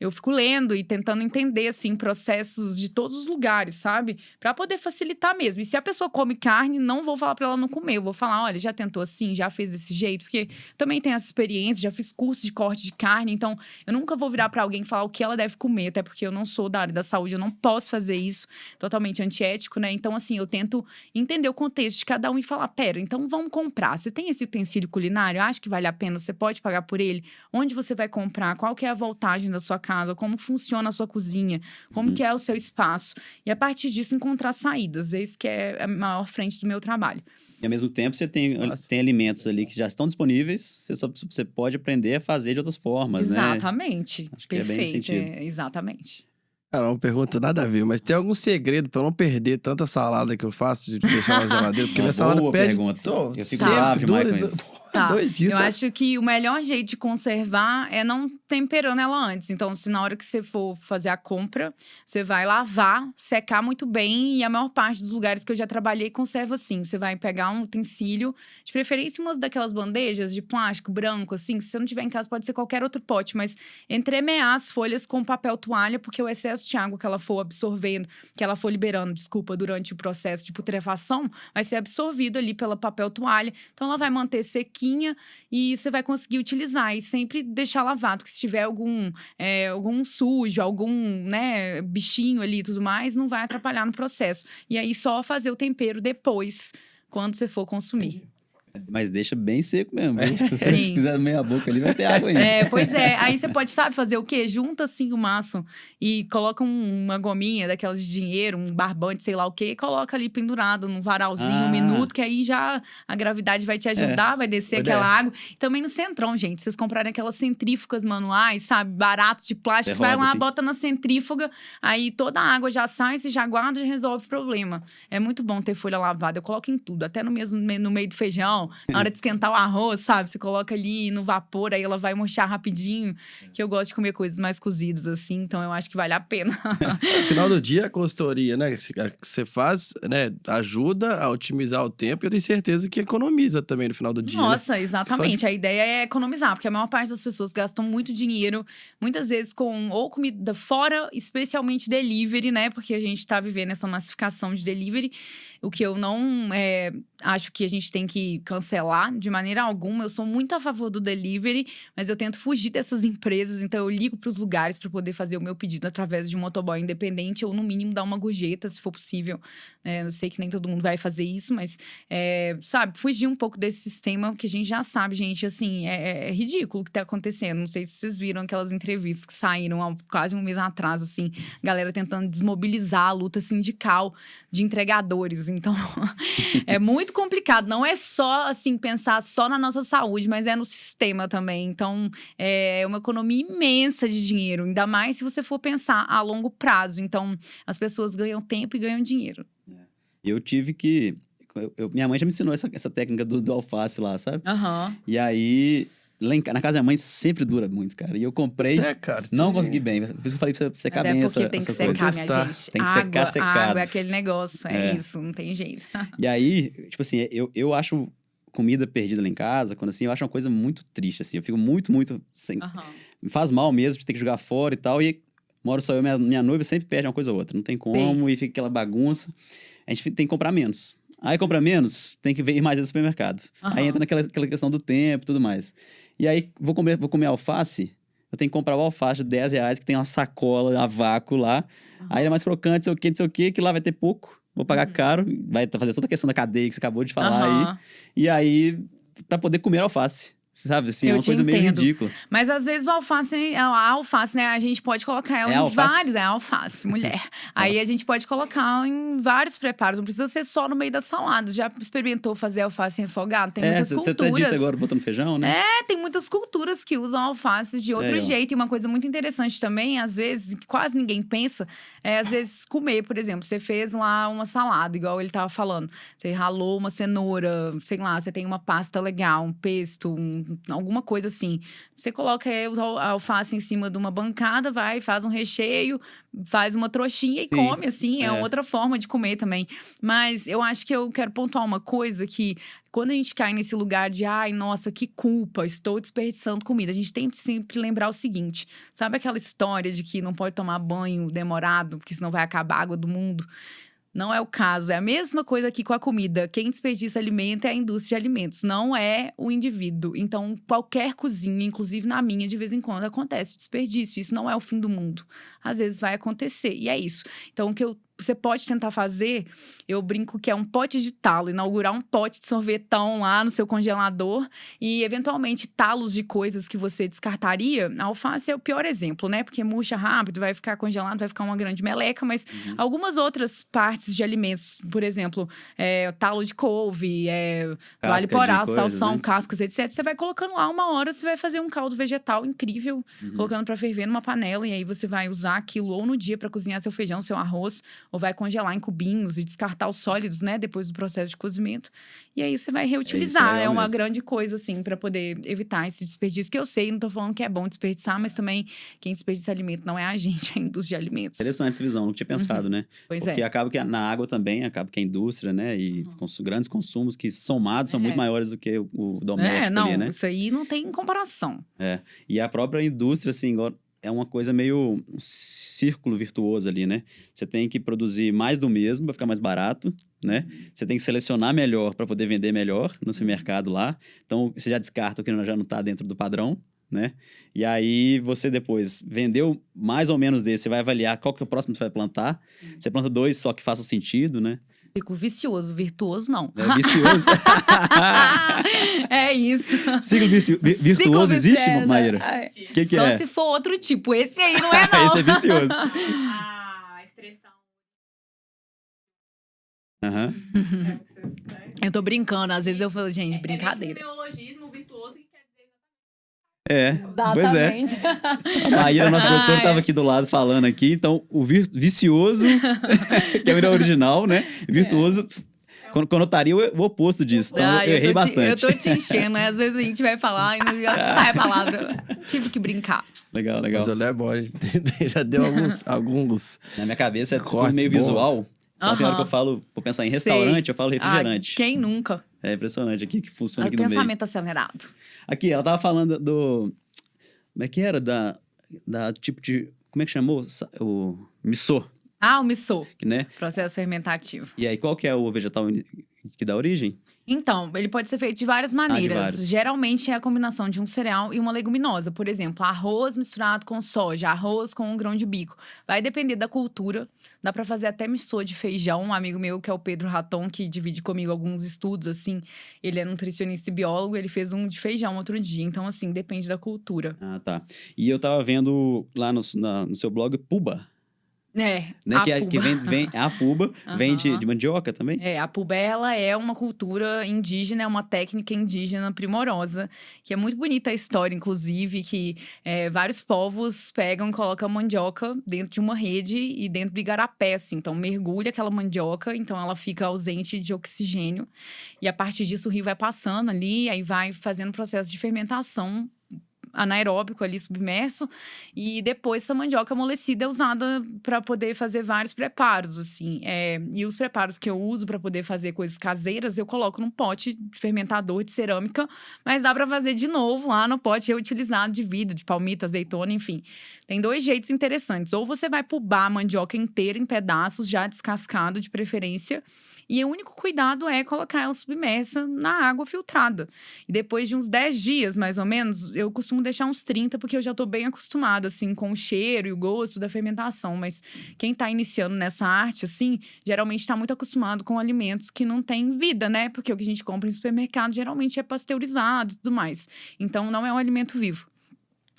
eu fico lendo e tentando entender, assim, processos de todos os lugares, sabe? Pra poder facilitar mesmo. E se a pessoa come carne, não vou falar pra ela não comer. Eu vou falar, olha, já tentou assim, já fez desse jeito? Porque também tenho essa experiência, já fiz curso de corte de carne. Então, eu nunca vou virar pra alguém e falar o que ela deve comer. Até porque eu não sou da área da saúde, eu não posso fazer isso. Totalmente antiético, né? Então, assim, eu tento entender o contexto de cada um e falar, pera, então vamos comprar. Você tem esse utensílio culinário? Acha que vale a pena? Você pode pagar por ele? Onde você vai comprar? Qual que é a voltagem da sua casa? Como funciona a sua cozinha, como que é o seu espaço. E a partir disso, encontrar saídas. Esse que é a maior frente do meu trabalho. E ao mesmo tempo, você tem alimentos ali que já estão disponíveis, você pode aprender a fazer de outras formas, Exatamente. né? Acho que é bem nesse sentido. Exatamente. Cara, uma pergunta nada a ver, mas tem algum segredo pra eu não perder tanta salada que eu faço de deixar na geladeira? Porque minha salada perde... pergunta. Eu fico sempre bravo demais com isso. Tá. 2 dias. Eu acho que o melhor jeito de conservar é não temperando ela antes. Então, se na hora que você for fazer a compra, você vai lavar, secar muito bem. E a maior parte dos lugares que eu já trabalhei conserva assim. Você vai pegar um utensílio, de preferência umas daquelas bandejas de plástico branco, assim. Se você não tiver em casa, pode ser qualquer outro pote. Mas entremear as folhas com papel toalha, porque o excesso de água que ela for absorvendo, que ela for liberando, durante o processo de putrefação, vai ser absorvido ali pelo papel toalha. Então, ela vai manter sequinha e você vai conseguir utilizar e sempre deixar lavado, porque se tiver algum sujo, algum, né, bichinho ali e tudo mais, não vai atrapalhar no processo. E aí só fazer o tempero depois, quando você for consumir. Mas deixa bem seco mesmo, viu? Se você fizer meia boca ali, vai ter água ainda. Pois é. Aí você pode, sabe, fazer o quê? Junta, assim, o maço e coloca uma gominha daquelas de dinheiro, um barbante, sei lá o quê, e coloca ali pendurado num varalzinho, 1 minuto, que aí já a gravidade vai te ajudar, vai descer aquela água. E também no Centrão, gente, vocês comprarem aquelas centrífugas manuais, sabe, barato de plástico, você vai lá, bota na centrífuga, aí toda a água já sai, você já guarda e resolve o problema. É muito bom ter folha lavada, eu coloco em tudo, até no meio do feijão, na hora de esquentar o arroz, sabe? Você coloca ali no vapor, aí ela vai murchar rapidinho. Que eu gosto de comer coisas mais cozidas, assim. Então, eu acho que vale a pena. No final do dia, a consultoria, né? Que você faz, né? Ajuda a otimizar o tempo. E eu tenho certeza que economiza também no final do dia. Nossa, né? exatamente. A ideia é economizar. Porque a maior parte das pessoas gastam muito dinheiro. Muitas vezes com ou comida fora, especialmente delivery, né? Porque a gente tá vivendo essa massificação de delivery. O que eu não acho que a gente tem que cancelar de maneira alguma. Eu sou muito a favor do delivery, mas eu tento fugir dessas empresas. Então, eu ligo para os lugares para poder fazer o meu pedido através de um motoboy independente ou, no mínimo, dar uma gorjeta, se for possível. Eu sei que nem todo mundo vai fazer isso, mas, sabe, fugir um pouco desse sistema que a gente já sabe, gente, assim, é ridículo o que tá acontecendo. Não sei se vocês viram aquelas entrevistas que saíram há quase um mês atrás, assim, galera tentando desmobilizar a luta sindical de entregadores. Então, é muito complicado. Não é só, assim, pensar só na nossa saúde, mas é no sistema também. Então, é uma economia imensa de dinheiro. Ainda mais se você for pensar a longo prazo. Então, as pessoas ganham tempo e ganham dinheiro. Eu tive que... minha mãe já me ensinou essa técnica do alface lá, sabe? E aí... Lá na casa da minha mãe sempre dura muito, cara. E eu comprei, cara, não consegui bem. Por isso que eu falei pra você secar bem essa coisa. Tem que secar, minha gente. Tem que secar secado. Água é aquele negócio, isso, não tem jeito. E aí, tipo assim, eu acho comida perdida lá em casa, quando assim, eu acho uma coisa muito triste, assim. Eu fico muito, muito... Me faz mal mesmo de ter que jogar fora e tal. E moro só eu e minha noiva sempre perde uma coisa ou outra. Não tem como, e fica aquela bagunça. A gente tem que comprar menos. Aí compra menos, tem que ir mais vezes no supermercado. Aí entra naquela questão do tempo e tudo mais. E aí, vou comer alface, eu tenho que comprar o alface de R$10, que tem uma sacola a vácuo lá. Aí é mais crocante, não sei o que, que lá vai ter pouco. Vou pagar caro, vai fazer toda a questão da cadeia que você acabou de falar aí. E aí, pra poder comer alface. Sabe, assim, é Eu uma te coisa meio entendo. ridícula. Mas às vezes a alface, né? A gente pode colocar ela É em alface? vários. É alface, mulher. Aí a gente pode colocar em vários preparos. Não precisa ser só no meio da salada. Já experimentou fazer alface refogado? Tem muitas Você até disse culturas. agora, botando feijão, né? Tem muitas culturas que usam alface de outro Aí, ó. jeito. E uma coisa muito interessante também, às vezes, que quase ninguém pensa, é às vezes comer, por exemplo. Você fez lá uma salada, igual ele tava falando. Você ralou uma cenoura, sei lá, você tem uma pasta legal, um pesto, alguma coisa assim. Você coloca a alface em cima de uma bancada, vai, faz um recheio, faz uma trouxinha e Sim, come, assim. É é. outra forma de comer também. Mas eu acho que eu quero pontuar uma coisa que quando a gente cai nesse lugar de, ai, nossa, que culpa, estou desperdiçando comida, a gente tem que sempre lembrar o seguinte: sabe aquela história de que não pode tomar banho demorado, porque senão vai acabar a água do mundo? Não é o caso. É a mesma coisa aqui com a comida. Quem desperdiça alimento é a indústria de alimentos, não é o indivíduo. Então, qualquer cozinha, inclusive na minha, de vez em quando acontece desperdício. Isso não é o fim do mundo. Às vezes vai acontecer, e é isso. Então, o que você pode tentar fazer, eu brinco que é um pote de talo, inaugurar um pote de sorvetão lá no seu congelador e, eventualmente, talos de coisas que você descartaria. A alface é o pior exemplo, né? Porque murcha rápido, vai ficar congelado, vai ficar uma grande meleca, mas algumas outras partes de alimentos, por exemplo, talo de couve, vale porá, salsão, né? cascas, etc. Você vai colocando lá 1 hora, você vai fazer um caldo vegetal incrível, colocando para ferver numa panela, e aí você vai usar aquilo ou no dia para cozinhar seu feijão, seu arroz, ou vai congelar em cubinhos e descartar os sólidos, né, depois do processo de cozimento. E aí você vai reutilizar. É É uma mesmo. grande coisa, assim, para poder evitar esse desperdício. Que eu sei, não tô falando que é bom desperdiçar, mas também quem desperdiça alimento não é a gente, é a indústria de alimentos. Interessante essa visão, não tinha pensado, né? Pois Porque é. acaba que na água também, acaba que a indústria, né? E grandes consumos que somados são muito maiores do que o doméstico não, ali, né? isso aí não tem comparação. E a própria indústria, assim, é uma coisa meio um círculo virtuoso ali, né? Você tem que produzir mais do mesmo para ficar mais barato, né? Você tem que selecionar melhor para poder vender melhor no seu mercado lá. Então, você já descarta o que já não está dentro do padrão, né? E aí, você depois vendeu mais ou menos desse, você vai avaliar qual que é o próximo que você vai plantar. Você planta 2 só que façam sentido, né? Ciclo vicioso, virtuoso não. É vicioso. É isso. Ciclo virtuoso existe, Maíra? O que Só é? se for outro tipo. Esse aí não é, não. Esse é vicioso. A expressão Aham. é o que vocês, né? Eu tô brincando. Às vezes eu falo, gente, brincadeira. É meio que um neologismo virtuoso que quer dizer Pois é. Exatamente. A Maíra, nossa produtora, Ai. estava aqui do lado falando aqui. Então, o vicioso, que é o original, né? Virtuoso, conotaria o oposto disso. Então, eu errei bastante. Eu tô te enchendo, né? Às vezes a gente vai falar e não sai a palavra. Tive que brincar. Legal. Mas olha, é bom, a gente já deu alguns. Na minha cabeça é tudo Cortes meio bons. visual. Então, tem hora que eu Aham. falo, vou pensar em Sei. restaurante, eu falo refrigerante. Quem nunca? É impressionante aqui que funciona É aqui no meio. pensamento acelerado. Aqui, ela tava falando do... Como é que era? Da tipo de... Como é que chamou? O missô, Ah, o missô. né? Processo fermentativo. E aí, qual que é o vegetal que dá origem? Então, ele pode ser feito de várias maneiras. várias. Geralmente é a combinação de um cereal e uma leguminosa. Por exemplo, arroz misturado com soja, arroz com um grão de bico. Vai depender da cultura. Dá pra fazer até missô de feijão. Um amigo meu, que é o Pedro Raton, que divide comigo alguns estudos, assim. Ele é nutricionista e biólogo, ele fez um de feijão outro dia. Então, assim, depende da cultura. Ah, tá. E eu tava vendo lá no seu blog Puba, É, né? a Que puba. vem a Puba, vem de mandioca também? A pubela é uma cultura indígena, é uma técnica indígena primorosa, que é muito bonita a história, inclusive, que vários povos pegam e colocam a mandioca dentro de uma rede e dentro do igarapé, assim. Então, mergulha aquela mandioca, então ela fica ausente de oxigênio. E a partir disso, o rio vai passando ali, aí vai fazendo o processo de fermentação anaeróbico ali submerso, e depois essa mandioca amolecida é usada para poder fazer vários preparos, assim. E os preparos que eu uso para poder fazer coisas caseiras, eu coloco num pote de fermentador de cerâmica, mas dá para fazer de novo lá no pote reutilizado de vidro, de palmito, azeitona, enfim. Tem 2 jeitos interessantes. Ou você vai pubar a mandioca inteira em pedaços, já descascado de preferência, e o único cuidado é colocar ela submersa na água filtrada. E depois de uns 10 dias, mais ou menos, eu costumo costumo deixar uns 30, porque eu já tô bem acostumada, assim, com o cheiro e o gosto da fermentação. Mas quem tá iniciando nessa arte, assim, geralmente tá muito acostumado com alimentos que não têm vida, né? Porque o que a gente compra em supermercado geralmente é pasteurizado e tudo mais. Então, não é um alimento vivo.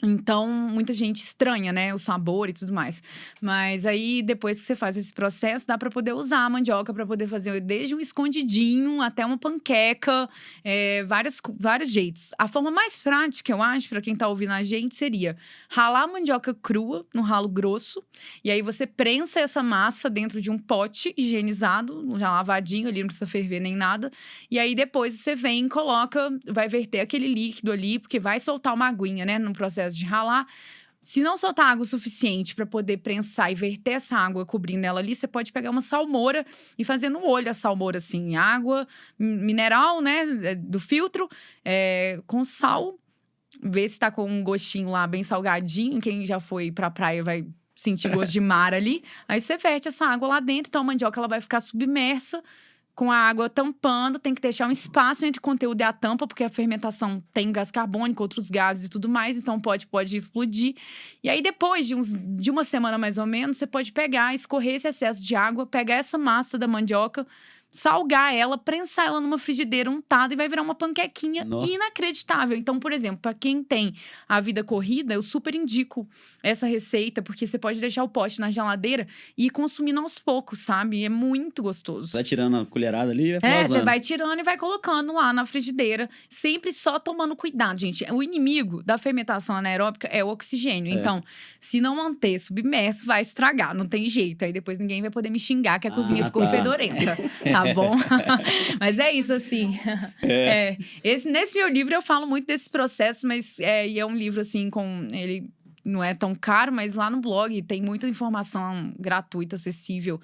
Então, muita gente estranha, né? O sabor e tudo mais. Mas aí, depois que você faz esse processo, dá para poder usar a mandioca para poder fazer desde um escondidinho até uma panqueca, vários jeitos. A forma mais prática, eu acho, para quem tá ouvindo a gente, seria ralar a mandioca crua no ralo grosso. E aí, você prensa essa massa dentro de um pote higienizado, já lavadinho ali, não precisa ferver nem nada. E aí, depois você vem e coloca, vai verter aquele líquido ali, porque vai soltar uma aguinha, né? No processo de ralar. Se não soltar água o suficiente para poder prensar e verter essa água cobrindo ela ali, você pode pegar uma salmoura e fazer no olho a salmoura, assim, água mineral, né, do filtro, com sal, ver se tá com um gostinho lá bem salgadinho. Quem já foi pra praia vai sentir gosto de mar ali. Aí você verte essa água lá dentro, então a mandioca ela vai ficar submersa, com a água tampando, tem que deixar um espaço entre o conteúdo e a tampa, porque a fermentação tem gás carbônico, outros gases e tudo mais, então pode explodir. E aí, depois de uma semana mais ou menos, você pode pegar, escorrer esse excesso de água, pegar essa massa da mandioca, salgar ela, prensar ela numa frigideira untada e vai virar uma panquequinha inacreditável. Então, por exemplo, para quem tem a vida corrida, eu super indico essa receita, porque você pode deixar o pote na geladeira e ir consumindo aos poucos, sabe? É muito gostoso. Vai tirando a colherada ali e vai pausando. Você vai tirando e vai colocando lá na frigideira, sempre só tomando cuidado, gente. O inimigo da fermentação anaeróbica é o oxigênio. Então, se não manter submerso, vai estragar, não tem jeito. Aí depois ninguém vai poder me xingar que a cozinha ficou fedorenta. Tá bom? Mas é isso, assim. Nesse meu livro eu falo muito desses processos, mas e é um livro, assim, ele não é tão caro, mas lá no blog tem muita informação gratuita, acessível.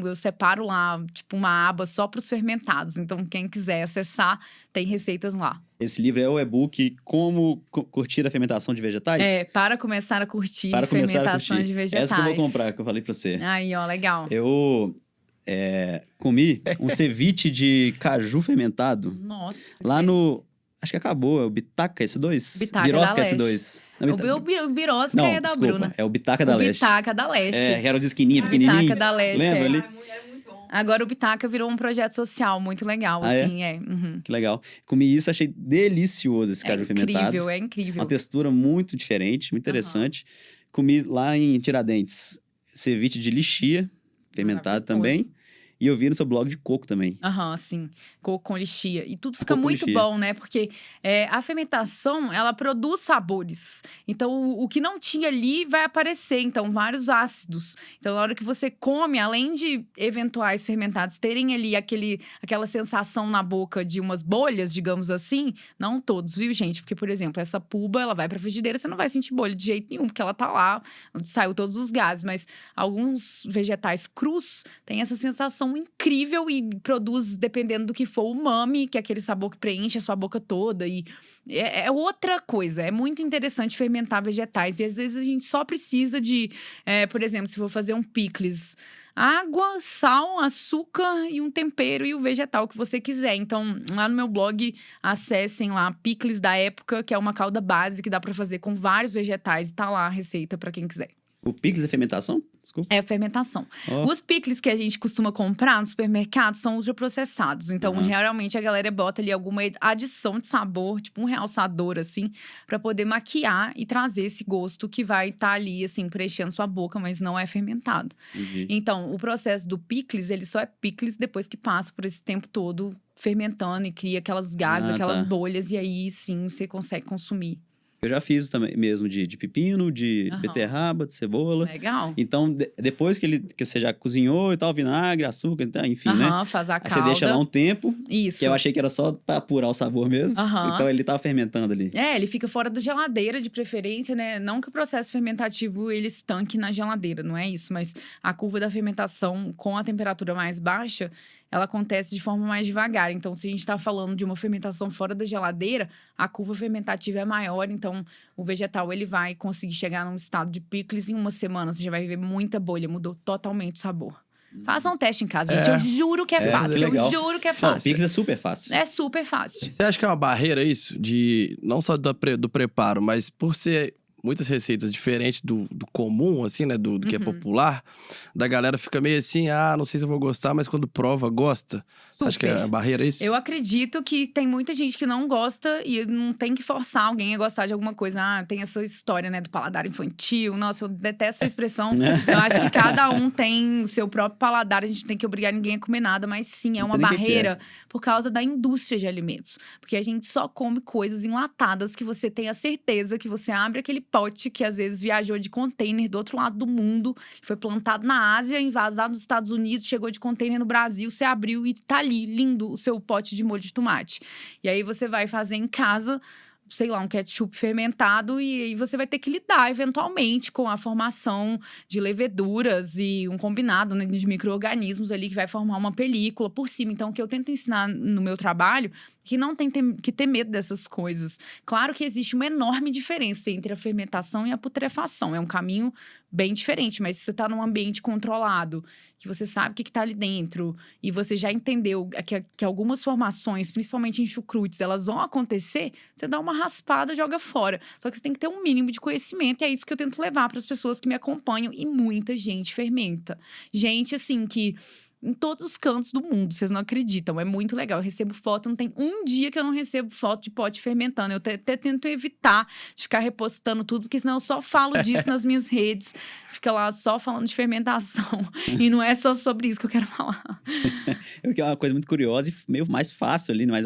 Eu separo lá, tipo, uma aba só para os fermentados. Então, quem quiser acessar, tem receitas lá. Esse livro é o e-book Como Curtir a Fermentação de Vegetais? Para começar a curtir fermentação de vegetais. Essa que eu vou comprar, que eu falei pra você. Aí, ó, legal. Eu comi um ceviche de caju fermentado. Nossa. Lá no... Acho que acabou, é o Bitaca S2? Bitaca Birosca da Leste. S2. O Birosca Não, é da desculpa, Bruna. é o Bitaca da Leste. O Bitaca da Leste. Que era de esquininha, pequenininho. Bitaca da Leste, Lembra ali? Era muito bom. Agora o Bitaca virou um projeto social muito legal, assim, Uhum. Que legal. Comi isso, achei delicioso esse caju fermentado. É incrível. Uma textura muito diferente, muito interessante. Comi lá em Tiradentes, ceviche de lixia, fermentado também. E eu vi no seu blog de coco também. Sim. Coco com lixia. E tudo fica Coco com muito lixia. bom, né? Porque a fermentação, ela produz sabores. Então, o que não tinha ali vai aparecer. Então, vários ácidos. Então, na hora que você come, além de eventuais fermentados terem ali aquela sensação na boca de umas bolhas, digamos assim, não todos, viu, gente? Porque, por exemplo, essa puba, ela vai pra frigideira, você não vai sentir bolha de jeito nenhum, porque ela tá lá, saiu todos os gases. Mas alguns vegetais crus têm essa sensação incrível e produz, dependendo do que for, umami, que é aquele sabor que preenche a sua boca toda. E é outra coisa. É muito interessante fermentar vegetais. E às vezes a gente só precisa de, por exemplo, se for fazer um picles, água, sal, açúcar e um tempero e o vegetal que você quiser. Então, lá no meu blog, acessem lá Picles da Época, que é uma calda base que dá pra fazer com vários vegetais. E tá lá a receita pra quem quiser. O picles é fermentação? Desculpa. É fermentação. Oh. Os picles que a gente costuma comprar no supermercado são ultraprocessados. Então, geralmente, a galera bota ali alguma adição de sabor, tipo um realçador, assim, pra poder maquiar e trazer esse gosto que vai estar ali, assim, preenchendo sua boca, mas não é fermentado. Entendi. Então, o processo do picles, ele só é picles depois que passa por esse tempo todo fermentando e cria aquelas gases, aquelas bolhas, e aí sim você consegue consumir. Eu já fiz também mesmo de pepino, de beterraba, de cebola. Legal. Então, depois que você já cozinhou e tal, vinagre, açúcar, enfim, né? Faz a Aí calda. você deixa lá um tempo. Isso. Que eu achei que era só pra apurar o sabor mesmo. Então, ele tava fermentando ali. Ele fica fora da geladeira, de preferência, né? Não que o processo fermentativo, ele estanque na geladeira, não é isso. Mas a curva da fermentação com a temperatura mais baixa, ela acontece de forma mais devagar. Então, se a gente está falando de uma fermentação fora da geladeira, a curva fermentativa é maior. Então, o vegetal ele vai conseguir chegar num estado de picles em uma semana. Você já vai ver muita bolha, mudou totalmente o sabor. Façam um teste em casa, gente. Eu juro que é fácil. legal. Eu juro que é Não, fácil. Pix é super fácil. É super fácil. Você acha que é uma barreira isso? De não só do preparo, mas por ser muitas receitas diferentes do comum, assim, né? Do que é popular, da galera fica meio assim, não sei se eu vou gostar, mas quando prova, gosta. Você acha que é a barreira isso? Eu acredito que tem muita gente que não gosta e não tem que forçar alguém a gostar de alguma coisa. Tem essa história, né, do paladar infantil. Nossa, eu detesto essa expressão. Eu acho que cada um tem o seu próprio paladar. A gente não tem que obrigar ninguém a comer nada. Mas sim, é Não uma sei nem o que que barreira por causa da indústria de alimentos. Porque a gente só come coisas enlatadas que você tem a certeza que você abre aquele pote que às vezes viajou de container do outro lado do mundo, foi plantado na Ásia, envasado nos Estados Unidos, chegou de container no Brasil, você abriu e tá ali, lindo, o seu pote de molho de tomate. E aí você vai fazer em casa, sei lá, um ketchup fermentado e aí você vai ter que lidar eventualmente com a formação de leveduras e um combinado, né, de micro-organismos ali que vai formar uma película por cima. Então, o que eu tento ensinar no meu trabalho é que não tem que ter medo dessas coisas. Claro que existe uma enorme diferença entre a fermentação e a putrefação. É um caminho bem diferente, mas se você está num ambiente controlado, que você sabe o que está ali dentro, e você já entendeu que algumas formações, principalmente em chucrutes, elas vão acontecer, você dá uma raspada, joga fora. Só que você tem que ter um mínimo de conhecimento, e é isso que eu tento levar para as pessoas que me acompanham, e muita gente fermenta. Gente, assim, que em todos os cantos do mundo, vocês não acreditam, é muito legal. Eu recebo foto, não tem um dia que eu não recebo foto de pote fermentando. Eu até tento evitar de ficar repostando tudo, porque senão eu só falo disso nas minhas redes. Fica lá só falando de fermentação. E não é só sobre isso que eu quero falar. É uma coisa muito curiosa e meio mais fácil ali, mais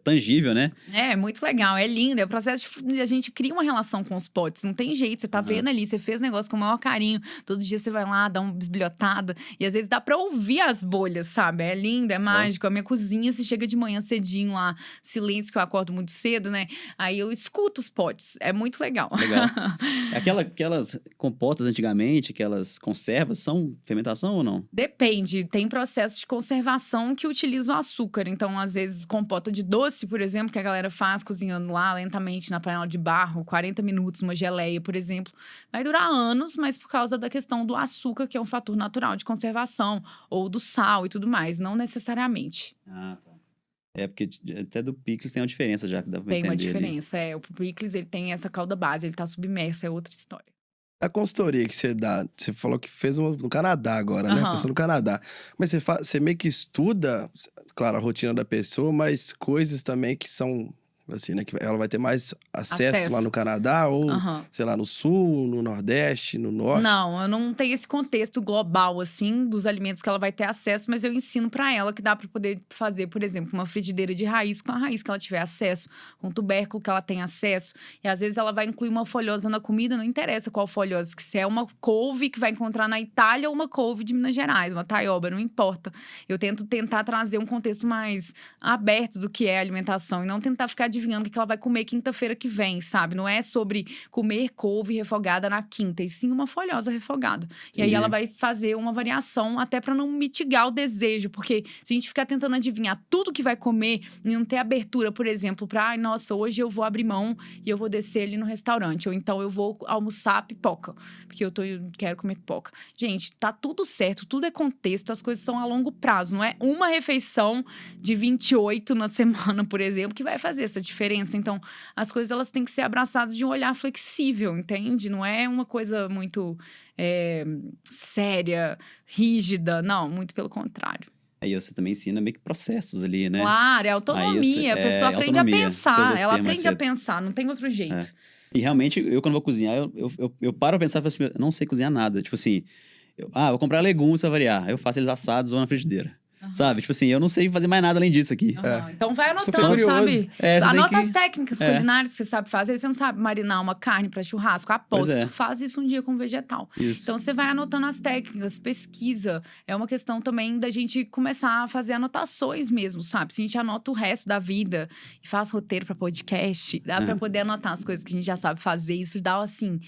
tangível, né? É muito legal, é lindo. É o processo de a gente cria uma relação com os potes. Não tem jeito, você tá vendo ali, você fez o negócio com o maior carinho. Todo dia você vai lá, dá uma bisbilhotada. E às vezes dá pra ouvir as bolhas, sabe? É lindo, é mágico. A minha cozinha, se chega de manhã cedinho lá, silêncio, que eu acordo muito cedo, né? Aí eu escuto os potes. É muito legal. Legal. Aquelas compotas antigamente, aquelas conservas, são fermentação ou não? Depende. Tem processos de conservação que utilizam açúcar. Então, às vezes, compota de doce, por exemplo, que a galera faz cozinhando lá lentamente na panela de barro, 40 minutos, uma geleia, por exemplo. Vai durar anos, mas por causa da questão do açúcar, que é um fator natural de conservação, ou do sal e tudo mais, não necessariamente. Ah, tá. É, porque até do picles tem uma diferença já, que dá pra Tem uma entender ali. diferença, o picles, ele tem essa calda base, ele tá submerso, é outra história. A consultoria que você dá, você falou que fez uma no Canadá agora, né? Aham. Pensou no Canadá. Mas você meio que estuda, claro, a rotina da pessoa, mas coisas também que são, assim, né? Que ela vai ter mais acesso lá no Canadá, ou, Aham. sei lá, no Sul, no Nordeste, no Norte. Não, eu não tenho esse contexto global, assim, dos alimentos que ela vai ter acesso, mas eu ensino pra ela que dá pra poder fazer, por exemplo, uma frigideira de raiz com a raiz que ela tiver acesso, com o tubérculo que ela tem acesso. E às vezes ela vai incluir uma folhosa na comida, não interessa qual folhosa, que se é uma couve que vai encontrar na Itália ou uma couve de Minas Gerais, uma taioba, não importa. Eu tento tentar trazer um contexto mais aberto do que é a alimentação e não tentar ficar adivinhando o que ela vai comer quinta-feira que vem, sabe? Não é sobre comer couve refogada na quinta, e sim uma folhosa refogada. E aí Entendi. ela vai fazer uma variação até para não mitigar o desejo, porque se a gente ficar tentando adivinhar tudo que vai comer e não ter abertura, por exemplo, para, ai, nossa, hoje eu vou abrir mão e eu vou descer ali no restaurante, ou então eu vou almoçar pipoca, porque eu quero comer pipoca. Gente, tá tudo certo, tudo é contexto, as coisas são a longo prazo, não é uma refeição de 28 na semana, por exemplo, que vai fazer essa diferença. Então, as coisas elas têm que ser abraçadas de um olhar flexível, entende? Não é uma coisa muito séria, rígida, não, muito pelo contrário. Aí você também ensina meio que processos ali, né? Claro, é autonomia, a pessoa aprende a autonomia. Você usa pensar, esse ela termo mais aprende a cedo. pensar, não tem outro jeito. É. E realmente, eu quando vou cozinhar, eu paro pra pensar e falo assim, eu não sei cozinhar nada. Tipo assim, vou comprar legumes pra variar. Eu faço eles assados ou na frigideira. Aham. Sabe? Tipo assim, eu não sei fazer mais nada além disso aqui. Aham. Então vai Isso que eu fiquei anotando, curioso. sabe? É, você tem Anota que- as técnicas culinárias que você sabe fazer. Você não sabe marinar uma carne para churrasco. Pois Aposto, é. faz isso um dia com vegetal. Isso. Então você vai anotando as técnicas, pesquisa. É uma questão também da gente começar a fazer anotações mesmo, sabe? Se a gente anota o resto da vida e faz roteiro para podcast, dá para poder anotar as coisas que a gente já sabe fazer. Isso dá, assim,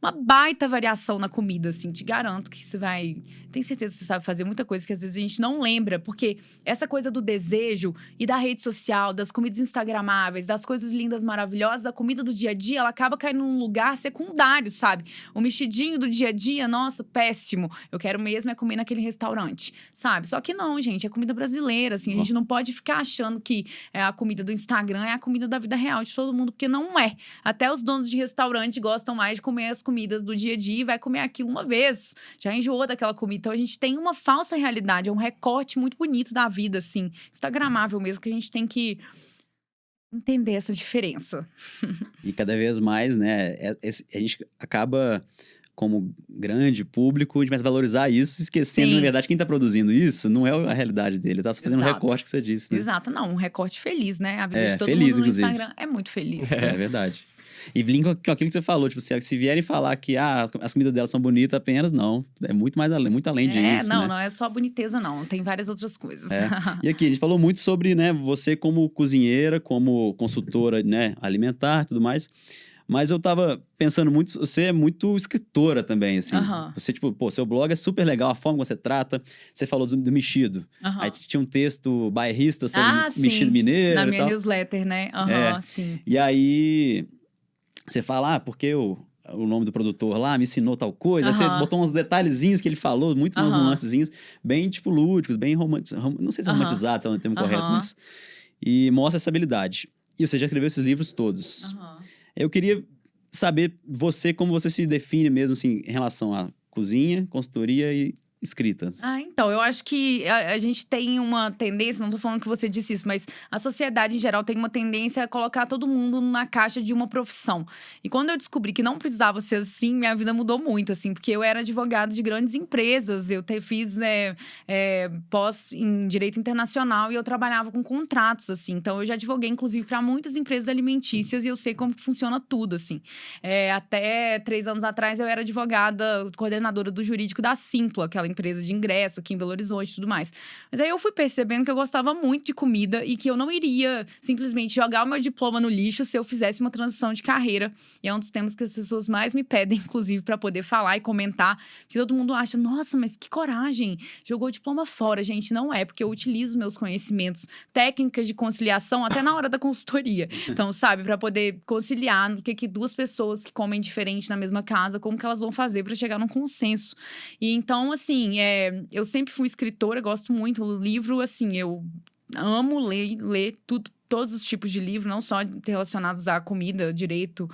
uma baita variação na comida, assim. Te garanto que você vai... Tenho certeza que você sabe fazer muita coisa que às vezes a gente não lembra. Porque essa coisa do desejo e da rede social, das comidas instagramáveis, das coisas lindas, maravilhosas, a comida do dia a dia, ela acaba caindo num lugar secundário, sabe? O mexidinho do dia a dia, nossa, péssimo. Eu quero mesmo é comer naquele restaurante, sabe? Só que não, gente, é comida brasileira, assim. A gente não pode ficar achando que a comida do Instagram é a comida da vida real de todo mundo, porque não é. Até os donos de restaurante gostam mais de comer as comidas do dia a dia e vai comer aquilo uma vez. Já enjoou daquela comida. Então, a gente tem uma falsa realidade, é um recorte muito bonito da vida, assim. Instagramável mesmo, que a gente tem que entender essa diferença. E cada vez mais, né, a gente acaba, como grande público, a gente começa a valorizar isso, esquecendo, Sim. na verdade, quem tá produzindo isso não é a realidade dele, tá só fazendo um Exato. recorte que você disse, né? Exato, não, um recorte feliz, né? A vida de todo feliz, mundo no inclusive. Instagram é muito feliz. É verdade. E linka com aquilo que você falou, tipo, se vierem falar que as comidas delas são bonitas apenas, não. É muito mais além, muito além disso, não, né? não é só boniteza, não. Tem várias outras coisas. E aqui, a gente falou muito sobre, né, você como cozinheira, como consultora, né, alimentar e tudo mais. Mas eu tava pensando muito, você é muito escritora também, assim. Aham. Você, tipo, pô, seu blog é super legal, a forma que você trata. Você falou do mexido. Aham. Aí tinha um texto bairrista sobre sim. mexido mineiro Na e minha tal. newsletter, né? Sim. E aí, você fala, porque o nome do produtor lá me ensinou tal coisa. Aí você botou uns detalhezinhos que ele falou, muito umas nuancezinhas, bem, tipo, lúdicos, bem romantizados. Não sei se é romantizado, se é o termo correto, mas... E mostra essa habilidade. E você já escreveu esses livros todos. Eu queria saber como você se define mesmo, assim, em relação à cozinha, consultoria e escrita. Então, eu acho que a gente tem uma tendência, não tô falando que você disse isso, mas a sociedade em geral tem uma tendência a colocar todo mundo na caixa de uma profissão. E quando eu descobri que não precisava ser assim, minha vida mudou muito, assim, porque eu era advogada de grandes empresas, eu fiz pós em direito internacional e eu trabalhava com contratos, assim. Então, eu já advoguei, inclusive, para muitas empresas alimentícias e eu sei como que funciona tudo, assim. Até 3 anos atrás, eu era advogada, coordenadora do jurídico da Simpla, aquela empresa de ingresso aqui em Belo Horizonte e tudo mais. Mas aí eu fui percebendo que eu gostava muito de comida e que eu não iria simplesmente jogar o meu diploma no lixo se eu fizesse uma transição de carreira. E é um dos temas que as pessoas mais me pedem, inclusive, para poder falar e comentar. Porque todo mundo acha, nossa, mas que coragem! Jogou o diploma fora, gente. Não é, porque eu utilizo meus conhecimentos, técnicas de conciliação até na hora da consultoria. Então, sabe, para poder conciliar no que duas pessoas que comem diferente na mesma casa, como que elas vão fazer para chegar num consenso. E então, assim, eu sempre fui escritora, gosto muito do livro, assim, eu amo ler tudo, todos os tipos de livro, não só relacionados à comida, direito,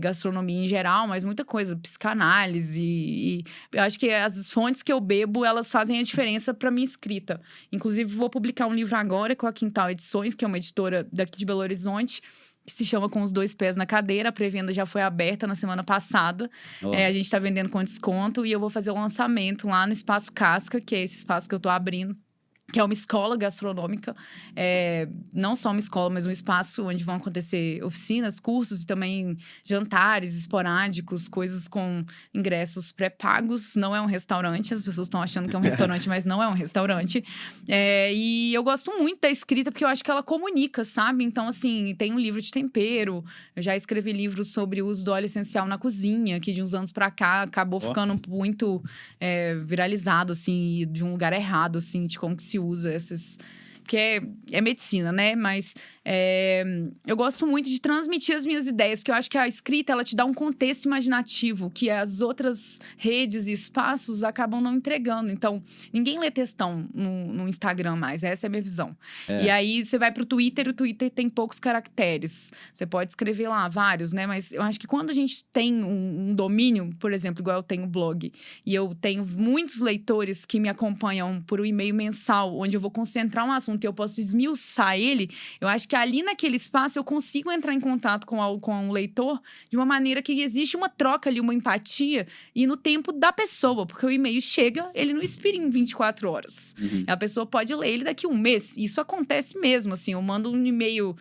gastronomia em geral, mas muita coisa, psicanálise e eu acho que as fontes que eu bebo, elas fazem a diferença para minha escrita. Inclusive, vou publicar um livro agora com a Quintal Edições, que é uma editora daqui de Belo Horizonte, que se chama Com os Dois Pés na Cadeira. A pré-venda já foi aberta na semana passada. A gente tá vendendo com desconto e eu vou fazer o lançamento lá no Espaço Casca, que é esse espaço que eu tô abrindo, que é uma escola gastronômica, não só uma escola, mas um espaço onde vão acontecer oficinas, cursos e também jantares esporádicos, coisas com ingressos pré-pagos. Não é um restaurante, as pessoas estão achando que é um restaurante, mas não é um restaurante. E eu gosto muito da escrita, porque eu acho que ela comunica, sabe? Então, assim, tem um livro de tempero, eu já escrevi livros sobre o uso do óleo essencial na cozinha, que de uns anos pra cá acabou ficando muito viralizado, assim, de um lugar errado, assim, de como que se usa esses... Porque é medicina, né? Mas eu gosto muito de transmitir as minhas ideias, porque eu acho que a escrita, ela te dá um contexto imaginativo que as outras redes e espaços acabam não entregando. Então, ninguém lê textão no Instagram mais, essa é a minha visão. E aí, você vai pro Twitter, o Twitter tem poucos caracteres. Você pode escrever lá vários, né? Mas eu acho que quando a gente tem um domínio, por exemplo, igual eu tenho blog, e eu tenho muitos leitores que me acompanham por um e-mail mensal, onde eu vou concentrar um assunto e eu posso esmiuçar ele, eu acho que ali naquele espaço eu consigo entrar em contato com o leitor de uma maneira que existe uma troca ali, uma empatia, e no tempo da pessoa, porque o e-mail chega, ele não expira em 24 horas. A pessoa pode ler ele daqui a um mês. Isso acontece mesmo, assim, eu mando um e-mail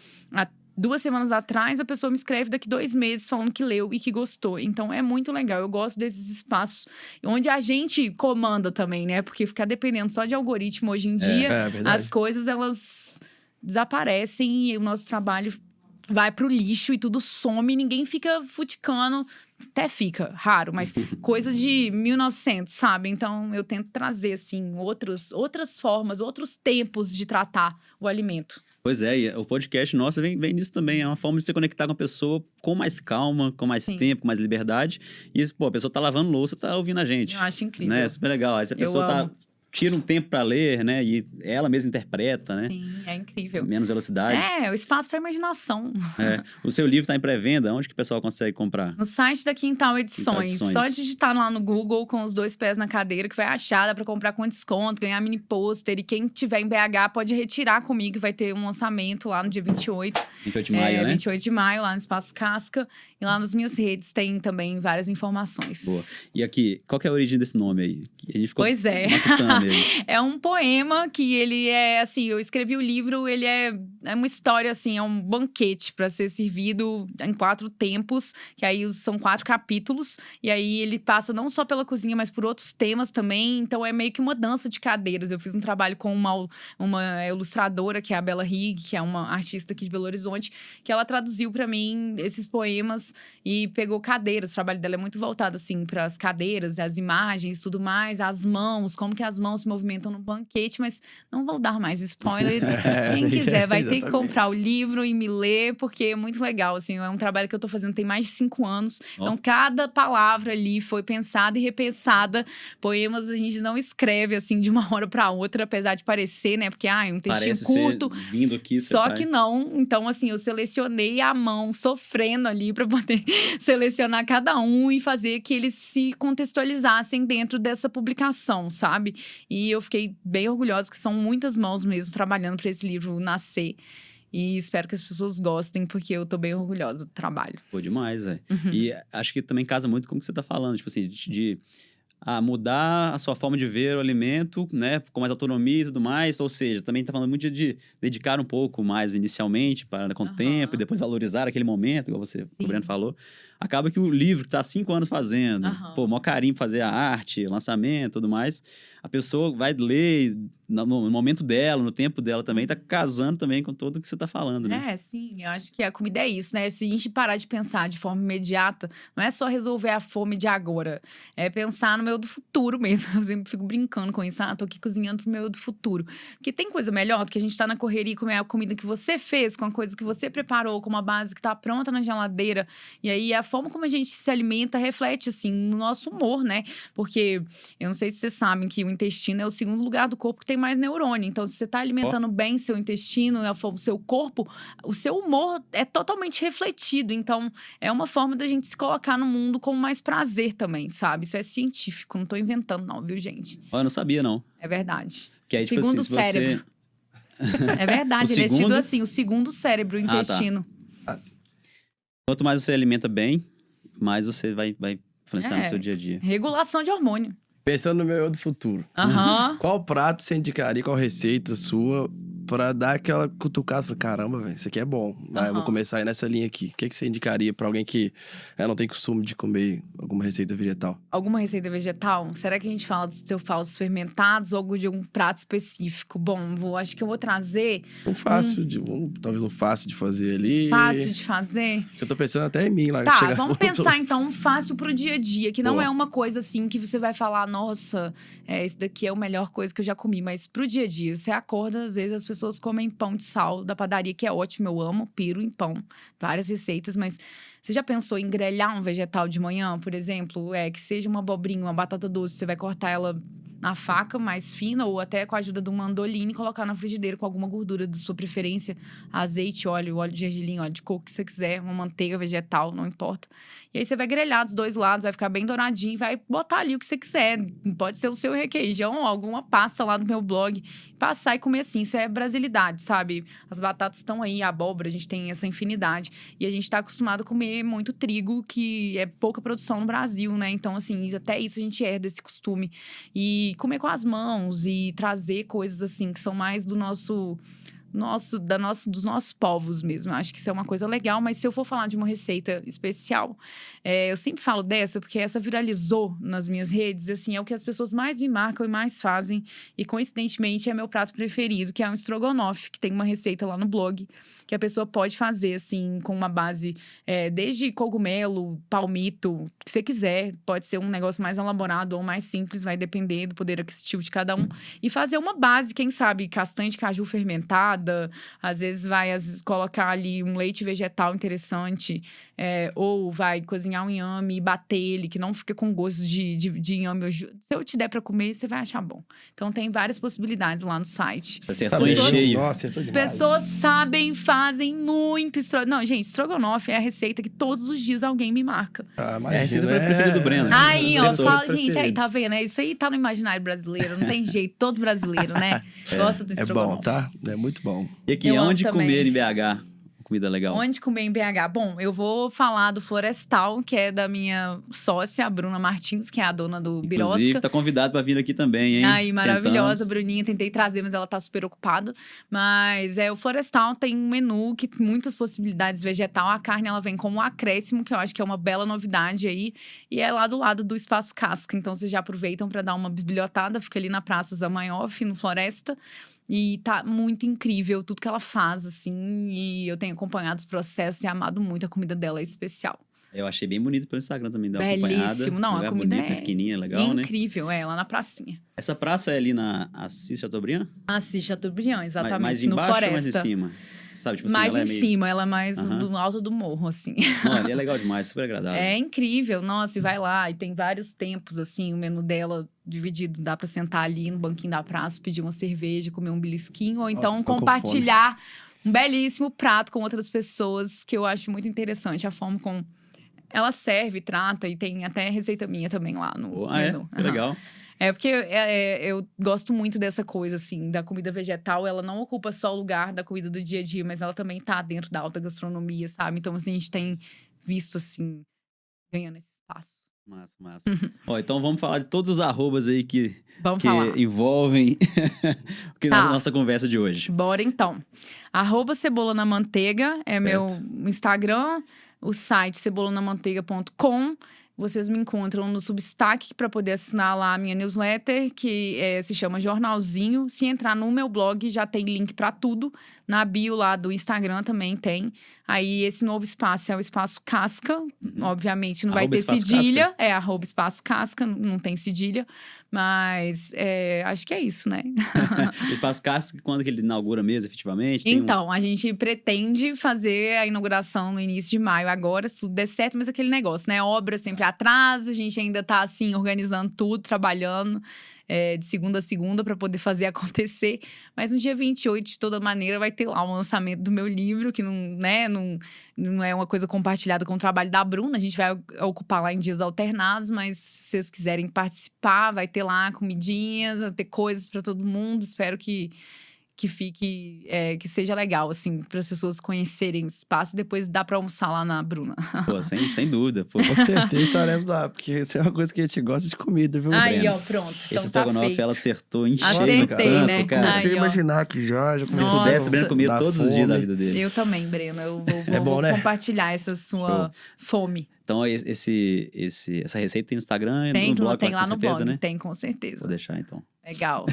2 semanas atrás, a pessoa me escreve daqui 2 meses falando que leu e que gostou. Então, é muito legal. Eu gosto desses espaços onde a gente comanda também, né? Porque ficar dependendo só de algoritmo hoje em dia, as coisas, elas desaparecem e o nosso trabalho vai pro lixo e tudo some, ninguém fica futicando, até fica, raro, mas coisa de 1900, sabe? Então, eu tento trazer, assim, outras formas, outros tempos de tratar o alimento. Pois é, e o podcast nosso vem nisso também. É uma forma de se conectar com a pessoa com mais calma, com mais Sim. tempo, com mais liberdade. E, pô, a pessoa tá lavando louça, tá ouvindo a gente. Eu acho incrível. Né? Super legal. Aí se a Eu pessoa amo. tira um tempo pra ler, né? E ela mesma interpreta, né? Sim, é incrível. Menos velocidade. É, o espaço para imaginação. É. O seu livro tá em pré-venda. Onde que o pessoal consegue comprar? No site da Quintal Edições. Edições. Só digitar lá no Google com os 2 pés na cadeira que vai achar, dá pra comprar com desconto, ganhar mini pôster. E quem tiver em BH pode retirar comigo, vai ter um lançamento lá no dia 28. 28 de maio, né? 28 de maio, lá no Espaço Casca. E lá nas minhas redes tem também várias informações. Boa. E aqui, qual que é a origem desse nome aí? Que a gente ficou Pois é. matutando ele. É um poema que ele é, assim, eu escrevi o livro, ele é uma história, assim, é um banquete para ser servido em 4 tempos, que aí são 4 capítulos, e aí ele passa não só pela cozinha, mas por outros temas também, então é meio que uma dança de cadeiras. Eu fiz um trabalho com uma ilustradora, que é a Bela Rig, que é uma artista aqui de Belo Horizonte, que ela traduziu para mim esses poemas e pegou cadeiras. O trabalho dela é muito voltado, assim, para as cadeiras, as imagens, tudo mais, as mãos, como que as mãos se movimentam no banquete, mas não vou dar mais spoilers. Quem quiser vai ter que exatamente. comprar o livro e me ler, porque é muito legal, assim, é um trabalho que eu tô fazendo tem mais de 5 anos. Então, cada palavra ali foi pensada e repensada. Poemas a gente não escreve, assim, de uma hora pra outra, apesar de parecer, né? Porque, um textinho Parece curto. ser vindo aqui. você Só vai- que não. Então, assim, eu selecionei à mão, sofrendo ali pra poder selecionar cada um e fazer que eles se contextualizassem dentro dessa publicação, sabe? E eu fiquei bem orgulhosa, porque são muitas mãos mesmo trabalhando pra esse livro nascer. E espero que as pessoas gostem, porque eu tô bem orgulhosa do trabalho. Pô, demais, velho. Uhum. E acho que também casa muito com o que você tá falando, tipo assim, mudar a sua forma de ver o alimento, né, com mais autonomia e tudo mais, ou seja, também tá falando muito de dedicar um pouco mais inicialmente para com o Aham. tempo e depois valorizar aquele momento, igual você, Sim. o Breno falou. Acaba que o livro que tá há 5 anos fazendo, Aham. pô, maior carinho pra fazer a arte, lançamento e tudo mais, a pessoa vai ler e no momento dela, no tempo dela também, tá casando também com tudo que você tá falando, né? É, sim, eu acho que a comida é isso, né? Se a gente parar de pensar de forma imediata, não é só resolver a fome de agora, é pensar no meu do futuro mesmo. Eu sempre fico brincando com isso, tô aqui cozinhando pro meu do futuro. Porque tem coisa melhor do que a gente tá na correria e comer a comida que você fez, com a coisa que você preparou, com uma base que tá pronta na geladeira. E aí a forma como a gente se alimenta reflete, assim, no nosso humor, né? Porque eu não sei se vocês sabem que o intestino é o segundo lugar do corpo que tem mais neurônio. Então, se você tá alimentando bem seu intestino, o seu corpo, o seu humor é totalmente refletido. Então, é uma forma da gente se colocar no mundo com mais prazer também, sabe? Isso é científico, não tô inventando não, viu, gente? Ó, eu não sabia, não. É verdade. Que aí, tipo Segundo assim, se cérebro. É verdade, O ele é tido segundo? assim, o segundo cérebro, o tá. intestino. Quanto mais você alimenta bem, mais você vai influenciar no É. seu dia a dia. Regulação de hormônio. Pensando no meu eu do futuro. Aham. Qual prato você indicaria, qual receita sua pra dar aquela cutucada? Falei, caramba, velho, isso aqui é bom. Ah, eu vou Aham. começar aí nessa linha aqui. O que você indicaria pra alguém que não tem costume de comer alguma receita vegetal? Alguma receita vegetal? Será que a gente fala se eu falo dos fermentados ou de um prato específico? Bom, acho que eu vou trazer Talvez um fácil de fazer ali. fácil de fazer. Eu tô pensando até em mim lá. Tá, chega- vamos pensar então um fácil pro dia a dia, que não Boa. é uma coisa assim que você vai falar, nossa, esse daqui é a melhor coisa que eu já comi, mas pro dia a dia, você acorda, às vezes as pessoas comem pão de sal da padaria, que é ótimo, eu amo, piro em pão, várias receitas, mas você já pensou em grelhar um vegetal de manhã, por exemplo? Que seja uma abobrinha, uma batata doce, você vai cortar ela na faca mais fina ou até com a ajuda do mandoline e colocar na frigideira com alguma gordura de sua preferência, azeite, óleo de gergelim, óleo de coco, que você quiser, uma manteiga vegetal, não importa. E aí você vai grelhar dos 2 lados, vai ficar bem douradinho e vai botar ali o que você quiser. Pode ser o seu requeijão ou alguma pasta lá no meu blog. Passar e comer assim, isso é brasilidade, sabe? As batatas estão aí, a abóbora, a gente tem essa infinidade. E a gente tá acostumado a comer muito trigo, que é pouca produção no Brasil, né? Então, assim, até isso a gente herda esse costume. E comer com as mãos e trazer coisas assim que são mais do dos nossos povos mesmo. Eu acho que isso é uma coisa legal, mas se eu for falar de uma receita especial, eu sempre falo dessa, porque essa viralizou nas minhas redes, assim, é o que as pessoas mais me marcam e mais fazem, e coincidentemente é meu prato preferido, que é um estrogonofe, que tem uma receita lá no blog, que a pessoa pode fazer, assim, com uma base desde cogumelo, palmito, o que você quiser, pode ser um negócio mais elaborado ou mais simples, vai depender do poder aquisitivo de cada um, e fazer uma base, quem sabe, castanha de caju fermentada, às vezes colocar ali um leite vegetal interessante, ou vai cozinhar um inhame e bater ele, que não fica com gosto de inhame. Se eu te der pra comer, você vai achar bom. Então, tem várias possibilidades lá no site. Acertou em cheio. Nossa, As pessoas sabem, fazem muito estrogonofe. Não, gente, estrogonofe é a receita que todos os dias alguém me marca. Ah, É a receita preferida do Breno. Aí, ó, Acertou. fala, gente, aí, tá vendo? Isso aí tá no imaginário brasileiro, não tem jeito. Todo brasileiro, né? Gosta do É estrogonofe. bom, tá? É muito bom. E aqui, Eu amo onde também. comer em BH? Comida legal. Onde comer em BH? Bom, eu vou falar do Florestal, que é da minha sócia, a Bruna Martins, que é a dona do Inclusive, Birosca. tá convidado pra vir aqui também, hein? Aí, maravilhosa, Tentamos. Bruninha. Tentei trazer, mas ela tá super ocupada. Mas o Florestal tem um menu que tem muitas possibilidades vegetal. A carne, ela vem como um acréscimo, que eu acho que é uma bela novidade aí. E é lá do lado do Espaço Casca. Então, vocês já aproveitam para dar uma bisbilhotada. Fica ali na Praça Zamanhoff, no Floresta. E tá muito incrível tudo que ela faz, assim. E eu tenho acompanhado os processos e amado muito. A comida dela é especial. Eu achei bem bonito pelo Instagram também, dá uma acompanhada. Belíssimo. Não, a Lugar comida bonito, é esquininha, legal, né? incrível. É, lá na pracinha. Essa praça é ali na Assis Chateaubriand? Assis Chateaubriand, exatamente. Mais no embaixo ou mais Floresta. em cima? Sabe, tipo assim, Mais ela em é meio... cima, ela é mais Aham. do alto do morro, assim. Não, ali é legal demais, super agradável. É incrível, nossa, e vai lá, e tem vários tempos, assim, o menu dela dividido, dá pra sentar ali no banquinho da praça, pedir uma cerveja, comer um belisquinho, ou então tô com compartilhar um belíssimo prato com outras pessoas, que eu acho muito interessante, a forma como ela serve, trata, e tem até receita minha também lá no Ah, é? menu. Que legal. É porque eu gosto muito dessa coisa, assim, da comida vegetal. Ela não ocupa só o lugar da comida do dia a dia, mas ela também tá dentro da alta gastronomia, sabe? Então, assim, a gente tem visto, assim, ganhando esse espaço. Massa, massa. Ó, então vamos falar de todos os arrobas aí que Vamos falar. envolvem Tá. a nossa conversa de hoje. Bora, então. @cebola na manteiga é meu Instagram. O site cebolonamanteiga.com. Vocês me encontram no Substack para poder assinar lá a minha newsletter, que se chama Jornalzinho. Se entrar no meu blog, já tem link para tudo. Na bio lá do Instagram também tem. Aí, esse novo espaço é o Espaço Casca. Obviamente, não vai Arroba ter Espaço cedilha. É @Espaço Casca, não tem cedilha. Mas acho que é isso, né? O Espaço Casca, quando que ele inaugura mesmo, efetivamente? Tem Então, a gente pretende fazer a inauguração no início de maio agora, se tudo der certo, mas aquele negócio, né? Obra sempre atrasa, a gente ainda tá, assim, organizando tudo, trabalhando de segunda a segunda para poder fazer acontecer. Mas no dia 28, de toda maneira, vai ter lá o lançamento do meu livro, que não é uma coisa compartilhada com o trabalho da Bruna. A gente vai ocupar lá em dias alternados, mas se vocês quiserem participar, vai ter lá comidinhas, vai ter coisas para todo mundo. Espero que fique, que seja legal, assim, para as pessoas conhecerem o espaço e depois dá para almoçar lá na Bruna. Pô, sem dúvida. Pô. Com certeza estaremos lá, porque isso é uma coisa que a gente gosta de comida, viu, Aí, Breno? ó, pronto. Esse Então tá estrogonofe, feito. ela acertou em cheio. Acertei, tanto, né? Cara. Comecei a Aí, ó. imaginar aqui já Se Nossa. pudesse, o Breno comia Dá todos os dias da fome. vida dele. Eu também, Breno. Eu É bom, vou né? compartilhar essa sua fome. Então, essa receita tem no Instagram, Tem, no blog, tem com lá no certeza, blog. né? Tem, com Vou certeza. deixar, então. Legal.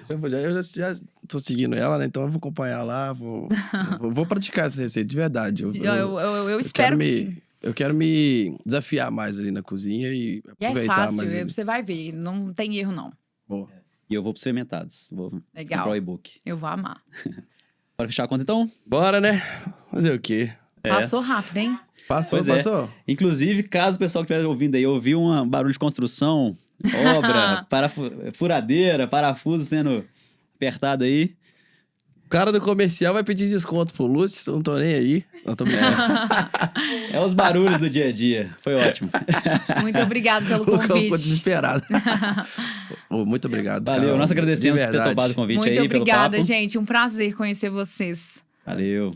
Eu já tô seguindo ela, né? Então eu vou acompanhar lá, vou praticar essa receita de verdade. Eu espero que sim. Eu quero me desafiar mais ali na cozinha e E é aproveitar fácil, mais. ali. você vai ver. Não tem erro, não. Boa. E eu vou pros fermentados. Vou Legal. comprar o e-book. Eu vou amar. Bora fechar a conta, então? Bora, né? Fazer o quê? Passou rápido, hein? Passou, Pois é. passou? Inclusive, caso o pessoal que estiver ouvindo aí ouvir um barulho de construção, obra, furadeira, parafuso sendo apertado aí, O cara do comercial vai pedir desconto pro Lúcio, não tô nem aí. Não tô brincando. é os barulhos do dia a dia. Foi ótimo. Muito obrigado pelo O cão ficou convite. desesperado. Ô, muito obrigado. Valeu, cara. nós agradecemos De por ter verdade. topado o convite Muito aí, pelo obrigada, papo. gente. Um prazer conhecer vocês. Valeu.